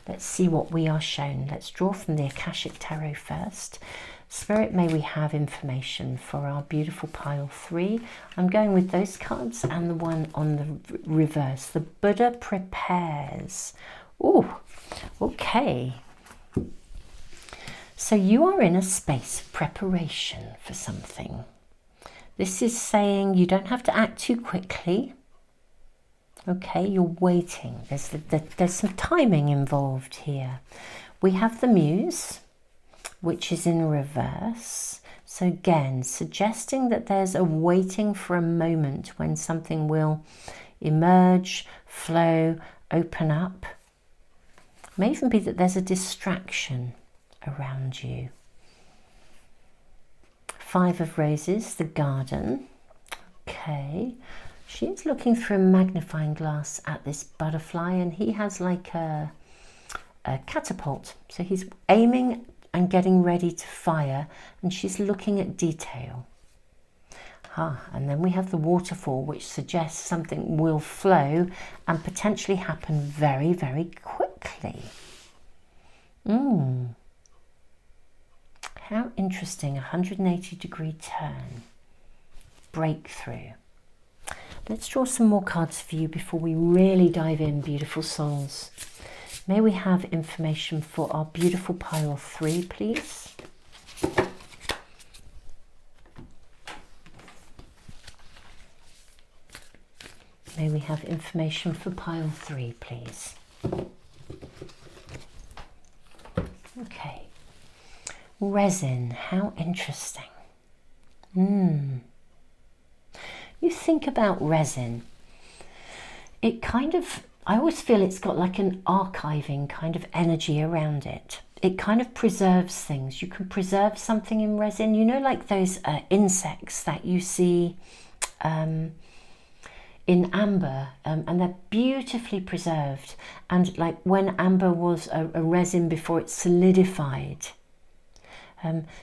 Let's see what we are shown. Let's draw from the Akashic Tarot first. Spirit, may we have information for our beautiful pile 3. I'm going with those cards and the one on the reverse. The Buddha prepares. Oh, okay. So you are in a space of preparation for something. This is saying you don't have to act too quickly. Okay, you're waiting. There's some timing involved here. We have the Muse, which is in reverse. So again, suggesting that there's a waiting for a moment when something will emerge, flow, open up. It may even be that there's a distraction around you. 5 of Roses, the garden. Okay, she is looking through a magnifying glass at this butterfly, and he has like a catapult. So he's aiming and getting ready to fire, and she's looking at detail. And then we have the waterfall, which suggests something will flow and potentially happen very, very quickly. How interesting, 180-degree turn. Breakthrough. Let's draw some more cards for you before we really dive in, beautiful souls. May we have information for our beautiful pile 3, please? May we have information for pile 3, please. Okay. Resin, how interesting. You think about resin, it kind of, I always feel it's got like an archiving kind of energy around it. It kind of preserves things. You can preserve something in resin, you know, like those insects that you see in amber, and they're beautifully preserved. And like when amber was a resin before it solidified.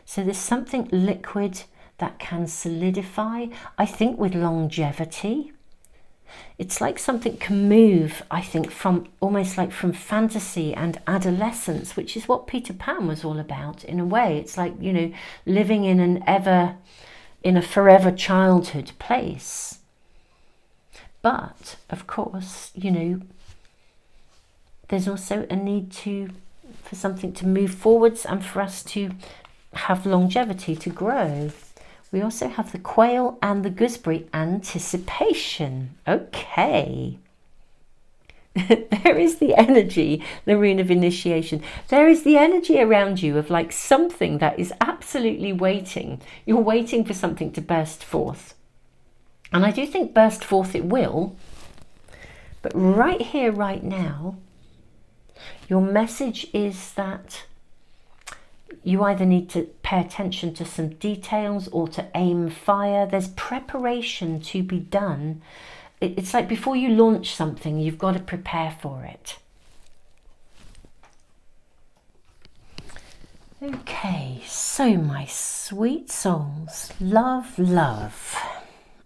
So there's something liquid that can solidify, I think, with longevity. It's like something can move, I think, from almost like from fantasy and adolescence, which is what Peter Pan was all about in a way. It's like, you know, living in a forever childhood place. But of course, you know, there's also a need for something to move forwards and for us to have longevity, to grow. We also have the quail and the gooseberry, anticipation. Okay. There is the energy, the rune of initiation. There is the energy around you of like something that is absolutely waiting. You're waiting for something to burst forth. And I do think burst forth it will. But right here, right now, your message is that you either need to pay attention to some details or to aim fire. There's preparation to be done. It's like before you launch something, you've got to prepare for it. Okay, so my sweet souls, love, love.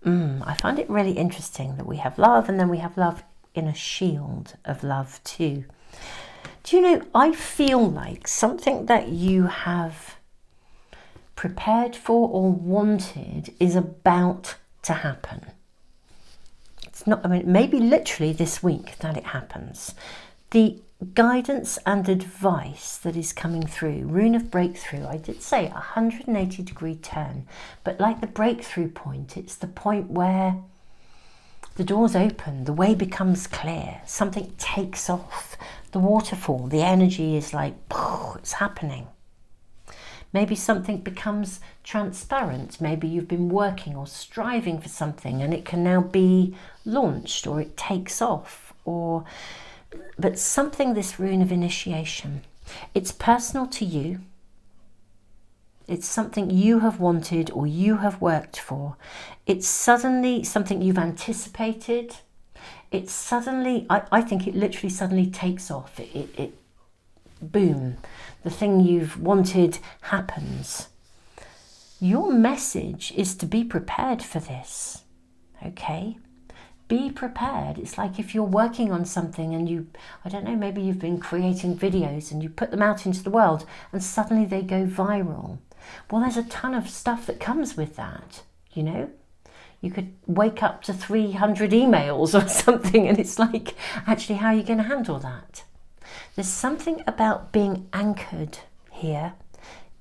I find it really interesting that we have love and then we have love in a shield of love too. Do you know, I feel like something that you have prepared for or wanted is about to happen. It's not, I mean, maybe literally this week that it happens. The guidance and advice that is coming through, rune of breakthrough, I did say 180-degree turn, but like the breakthrough point, it's the point where the doors open, the way becomes clear, something takes off, the waterfall, the energy is like, it's happening. Maybe something becomes transparent, maybe you've been working or striving for something and it can now be launched or it takes off, but something, this rune of initiation, it's personal to you. It's something you have wanted or you have worked for. It's suddenly something you've anticipated. It's suddenly, I think it literally suddenly takes off. It boom, the thing you've wanted happens. Your message is to be prepared for this, okay? Be prepared. It's like if you're working on something and I don't know, maybe you've been creating videos and you put them out into the world and suddenly they go viral. Well, there's a ton of stuff that comes with that, you know? You could wake up to 300 emails or something and it's like, actually, how are you going to handle that? There's something about being anchored here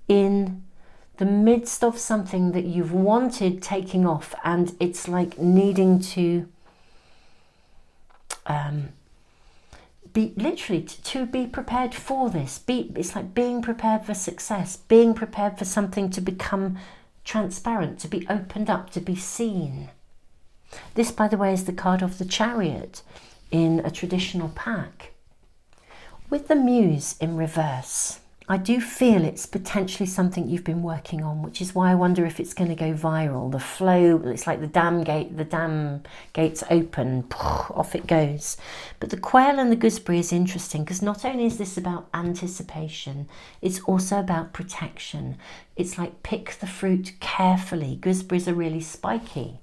in the midst of something that you've wanted taking off, and it's like needing to be literally to be prepared for this. It's like being prepared for success, being prepared for something to become transparent, to be opened up, to be seen. This, by the way, is the card of the Chariot in a traditional pack. With the Muse in reverse, I do feel it's potentially something you've been working on, which is why I wonder if it's going to go viral. The flow, it's like the dam gates open, off it goes. But the quail and the gooseberry is interesting because not only is this about anticipation, it's also about protection. It's like pick the fruit carefully. Gooseberries are really spiky.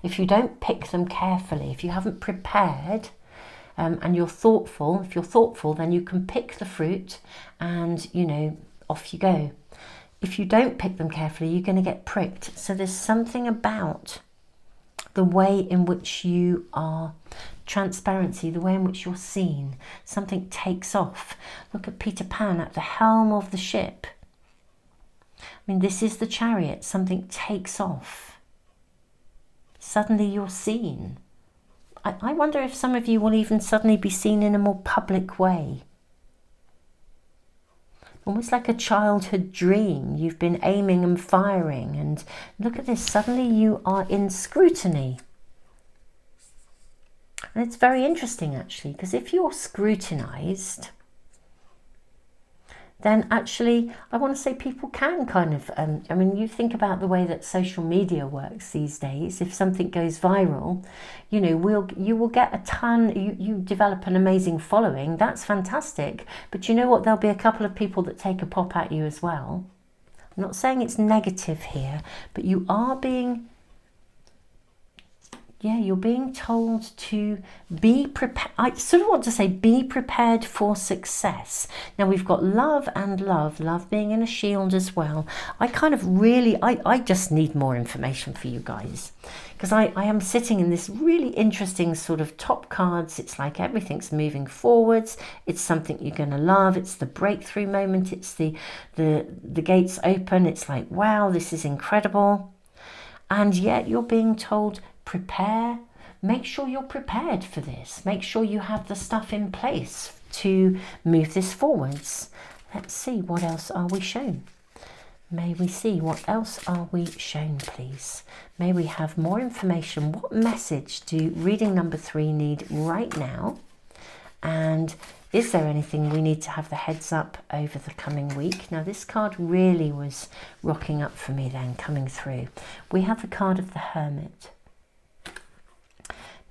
If you don't pick them carefully, if you haven't prepared, and you're thoughtful, if you're thoughtful, then you can pick the fruit and, you know, off you go. If you don't pick them carefully, you're going to get pricked. So there's something about the way in which you are, transparency, the way in which you're seen, something takes off. Look at Peter Pan at the helm of the ship. I mean, this is the Chariot, something takes off. Suddenly you're seen. I wonder if some of you will even suddenly be seen in a more public way. Almost like a childhood dream. You've been aiming and firing, and look at this, suddenly you are in scrutiny. And it's very interesting actually, because if you're scrutinized, then actually I want to say people can kind of, I mean, you think about the way that social media works these days. If something goes viral, you know, you will get a ton, you develop an amazing following. That's fantastic. But you know what? There'll be a couple of people that take a pop at you as well. I'm not saying it's negative here, but you are being, yeah, you're being told to be prepared. I sort of want to say be prepared for success. Now we've got love and love being in a shield as well. I kind of really, I just need more information for you guys, because I am sitting in this really interesting sort of top cards. It's like everything's moving forwards. It's something you're going to love. It's the breakthrough moment. It's the gates open. It's like, wow, this is incredible. And yet you're being told, prepare. Make sure you're prepared for this. Make sure you have the stuff in place to move this forwards. Let's see, what else are we shown? May we see what else are we shown, please? May we have more information? What message do reading number 3 need right now? And is there anything we need to have the heads up over the coming week? Now this card really was rocking up for me then, coming through. We have the card of the Hermit.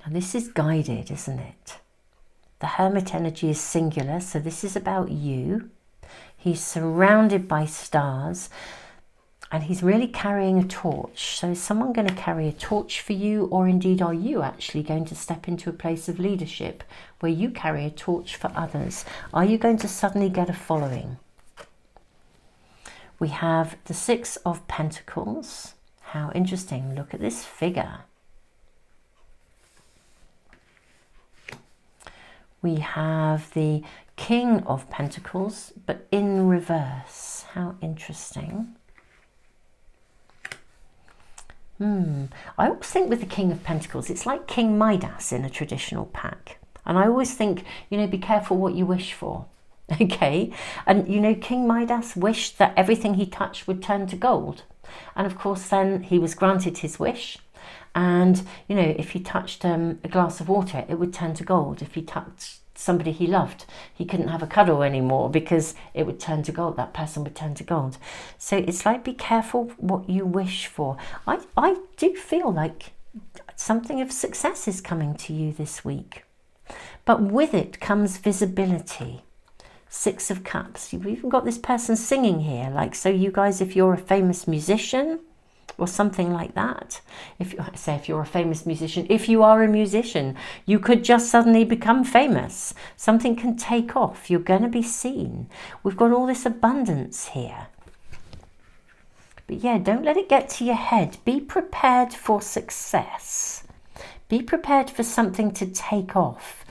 Now this is guided, isn't it? The Hermit energy is singular, so this is about you. He's surrounded by stars, and he's really carrying a torch. So is someone going to carry a torch for you, or indeed are you actually going to step into a place of leadership where you carry a torch for others? Are you going to suddenly get a following? We have the 6 of Pentacles. How interesting. Look at this figure. We have the King of Pentacles, but in reverse. How interesting. I always think with the King of Pentacles, it's like King Midas in a traditional pack. And I always think, you know, be careful what you wish for. Okay. And, you know, King Midas wished that everything he touched would turn to gold. And of course, then he was granted his wish. And, you know, if he touched a glass of water, it would turn to gold. If he touched somebody he loved, he couldn't have a cuddle anymore because it would turn to gold. That person would turn to gold. So it's like, be careful what you wish for. I do feel like something of success is coming to you this week. But with it comes visibility. 6 of Cups. You've even got this person singing here. Like, so you guys, if you're a famous musician, or something like that. If you're a famous musician, if you are a musician, you could just suddenly become famous. Something can take off. You're going to be seen. We've got all this abundance here. But yeah, don't let it get to your head. Be prepared for success. Be prepared for something to take off.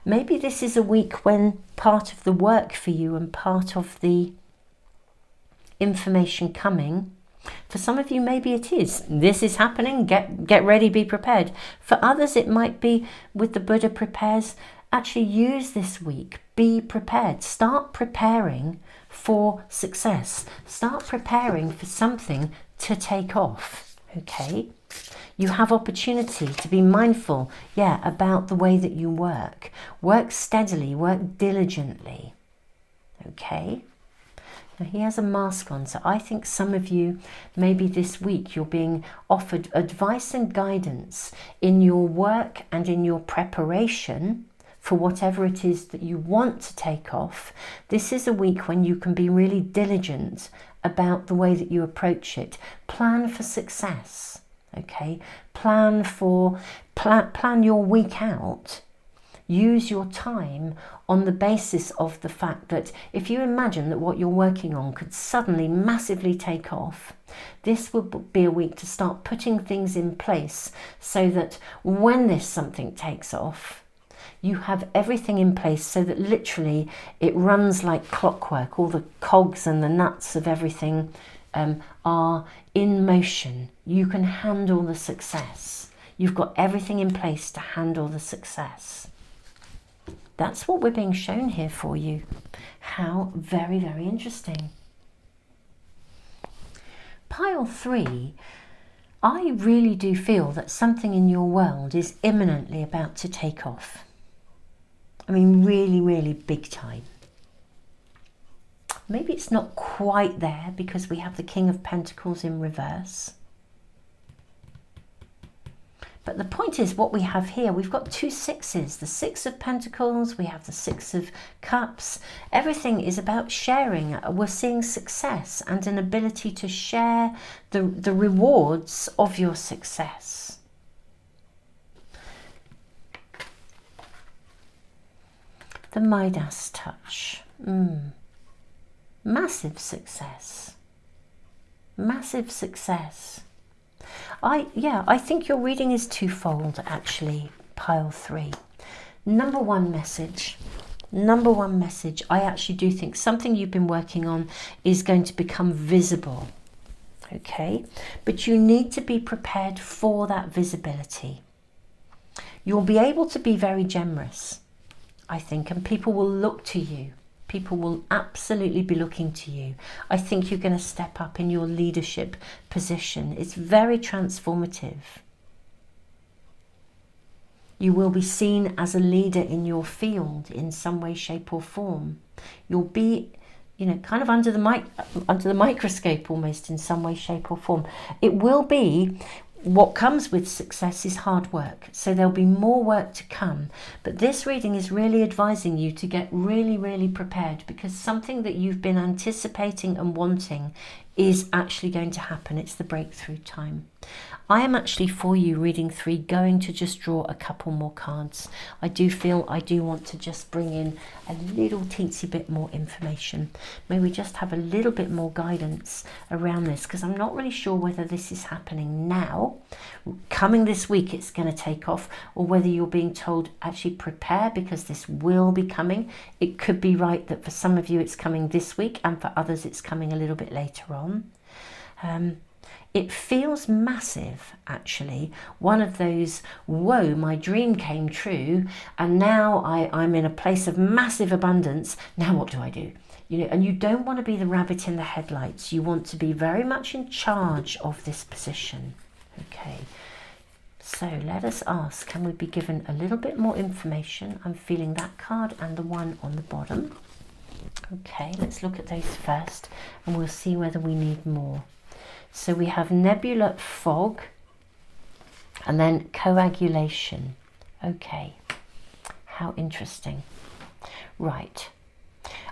Maybe this is a week when part of the work for you and part of the information coming, for some of you, maybe it is. This is happening. Get ready, be prepared. For others, it might be with the Buddha prepares. Actually use this week. Be prepared. Start preparing for success. Start preparing for something to take off. Okay? You have opportunity to be mindful, yeah, about the way that you work. Work steadily. Work diligently. Okay? Now he has a mask on, so I think some of you, maybe this week, you're being offered advice and guidance in your work and in your preparation for whatever it is that you want to take off. This is a week when you can be really diligent about the way that you approach it. Plan for success, okay? Plan your week out. Use your time on the basis of the fact that if you imagine that what you're working on could suddenly massively take off, this would be a week to start putting things in place so that when this something takes off, you have everything in place so that literally it runs like clockwork. All the cogs and the nuts of everything are in motion. You can handle the success. You've got everything in place to handle the success. That's what we're being shown here for you. How very, very interesting. Pile 3, I really do feel that something in your world is imminently about to take off. I mean, really, really big time. Maybe it's not quite there because we have the King of Pentacles in reverse. But the point is, what we have here, we've got 2 sixes, the 6 of Pentacles, we have the 6 of Cups. Everything is about sharing. We're seeing success and an ability to share the rewards of your success. The Midas touch. Massive success. Massive success. I think your reading is twofold, actually, pile 3. Number one message, I actually do think something you've been working on is going to become visible, okay? But you need to be prepared for that visibility. You'll be able to be very generous, I think, and people will look to you. People will absolutely be looking to you. I think you're going to step up in your leadership position. It's very transformative. You will be seen as a leader in your field in some way, shape or form. You'll be, you know, kind of under the microscope almost in some way, shape or form. It will be, what comes with success is hard work, so there'll be more work to come. But this reading is really advising you to get really, really prepared, because something that you've been anticipating and wanting is actually going to happen. It's the breakthrough time. I am actually, for you, reading 3, going to just draw a couple more cards. I do feel I do want to just bring in a little teensy bit more information. May we just have a little bit more guidance around this, because I'm not really sure whether this is happening now, coming this week it's going to take off, or whether you're being told actually prepare because this will be coming. It could be right that for some of you it's coming this week and for others it's coming a little bit later on. It feels massive, actually. One of those, whoa, my dream came true, and now I'm in a place of massive abundance. Now what do I do? You know, and you don't want to be the rabbit in the headlights. You want to be very much in charge of this position. Okay, so let us ask, can we be given a little bit more information? I'm feeling that card and the one on the bottom. Okay, let's look at those first, and we'll see whether we need more. So we have nebula, fog, and then coagulation. Okay, how interesting. Right,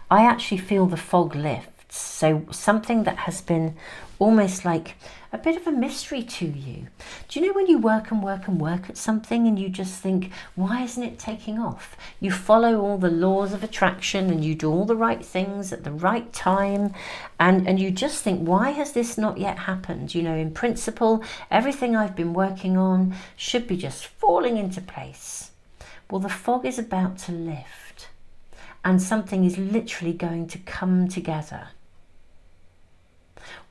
I actually feel the fog lifts. So something that has been almost like a bit of a mystery to you. Do you know when you work and work and work at something and you just think, why isn't it taking off? You follow all the laws of attraction and you do all the right things at the right time, and you just think, why has this not yet happened? You know, in principle, everything I've been working on should be just falling into place. Well, the fog is about to lift and something is literally going to come together.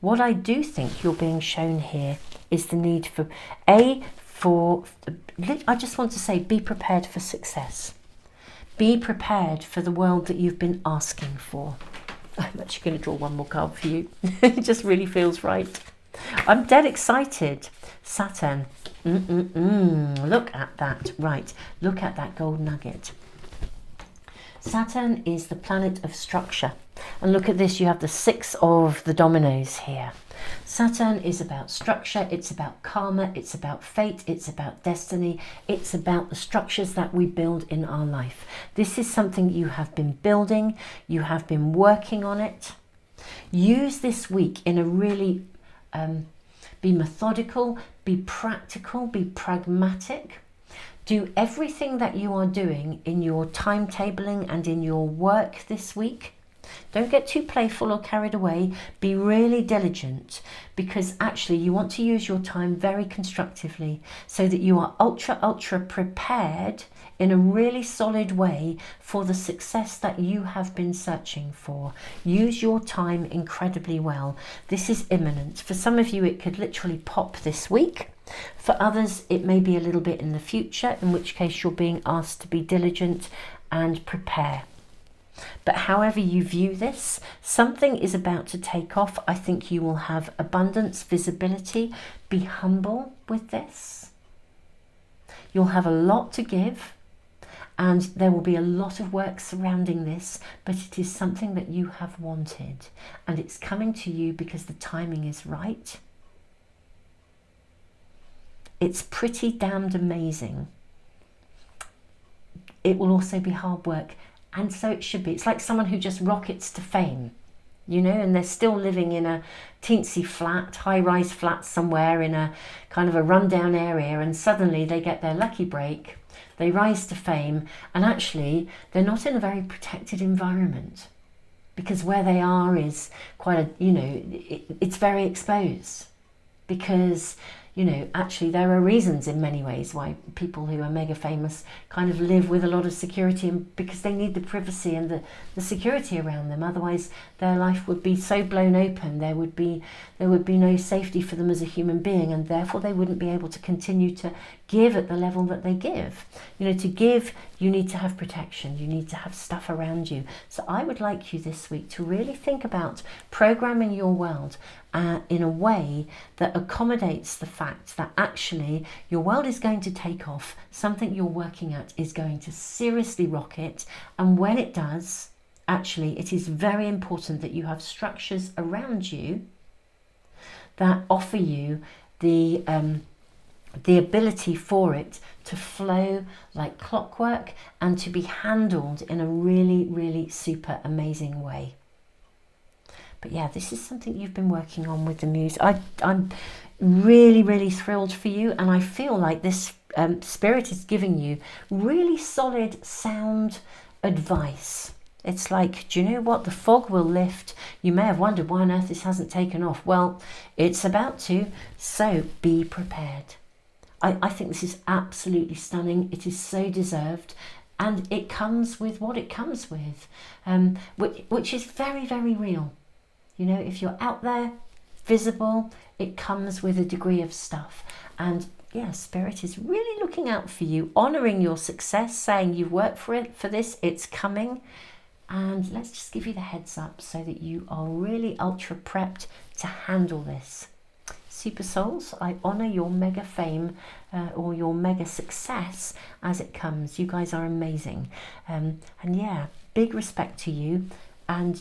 What I do think you're being shown here is the need for, I just want to say, be prepared for success. Be prepared for the world that you've been asking for. I'm actually going to draw one more card for you. It just really feels right. I'm dead excited. Saturn. Look at that. Right. Look at that gold nugget. Saturn is the planet of structure. And look at this, you have the 6 of the dominoes here. Saturn is about structure, it's about karma, it's about fate, it's about destiny, it's about the structures that we build in our life. This is something you have been building, you have been working on it. Use this week in a really, be methodical, be practical, be pragmatic. Do everything that you are doing in your timetabling and in your work this week. Don't get too playful or carried away. Be really diligent, because actually you want to use your time very constructively so that you are ultra prepared in a really solid way for the success that you have been searching for. Use your time incredibly well. This is imminent. For some of you, it could literally pop this week. For others, it may be a little bit in the future, in which case you're being asked to be diligent and prepare. But however you view this, something is about to take off. I think you will have abundance, visibility. Be humble with this. You'll have a lot to give, and there will be a lot of work surrounding this, but it is something that you have wanted, and it's coming to you because the timing is right. It's pretty damned amazing. It will also be hard work, and so it should be. It's like someone who just rockets to fame, you know, and they're still living in a teensy flat, high-rise flat somewhere in a kind of a rundown area, and suddenly they get their lucky break, they rise to fame, and actually they're not in a very protected environment, because where they are is quite a, you know, it's very exposed, because, you know, actually there are reasons in many ways why people who are mega famous kind of live with a lot of security, and because they need the privacy and the security around them. Otherwise their life would be so blown open, there would be no safety for them as a human being, and therefore they wouldn't be able to continue to give at the level that they give. You know, to give, you need to have protection, you need to have stuff around you. So I would like you this week to really think about programming your world in a way that accommodates the fact that actually your world is going to take off, something you're working at is going to seriously rocket, and when it does, actually it is very important that you have structures around you that offer you the ability for it to flow like clockwork and to be handled in a really, really super amazing way. But yeah, this is something you've been working on with the Muse. I'm really, really thrilled for you, and I feel like this spirit is giving you really solid, sound advice. It's like, do you know what? The fog will lift. You may have wondered why on earth this hasn't taken off. Well, it's about to, so be prepared. I think this is absolutely stunning. It is so deserved, and it comes with what it comes with, which is very, very real. You know, if you're out there, visible, it comes with a degree of stuff. And yeah, Spirit is really looking out for you, honouring your success, saying you've worked for it, for this, it's coming. And let's just give you the heads up so that you are really ultra prepped to handle this. Super souls, I honour your mega fame or your mega success as it comes. You guys are amazing. And yeah, big respect to you, and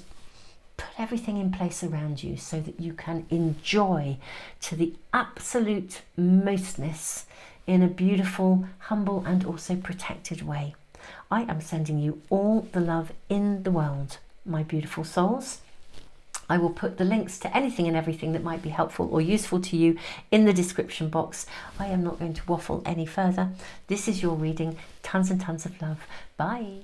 put everything in place around you so that you can enjoy to the absolute mostness in a beautiful, humble and also protected way. I am sending you all the love in the world, my beautiful souls. I will put the links to anything and everything that might be helpful or useful to you in the description box. I am not going to waffle any further. This is your reading. Tons and tons of love. Bye.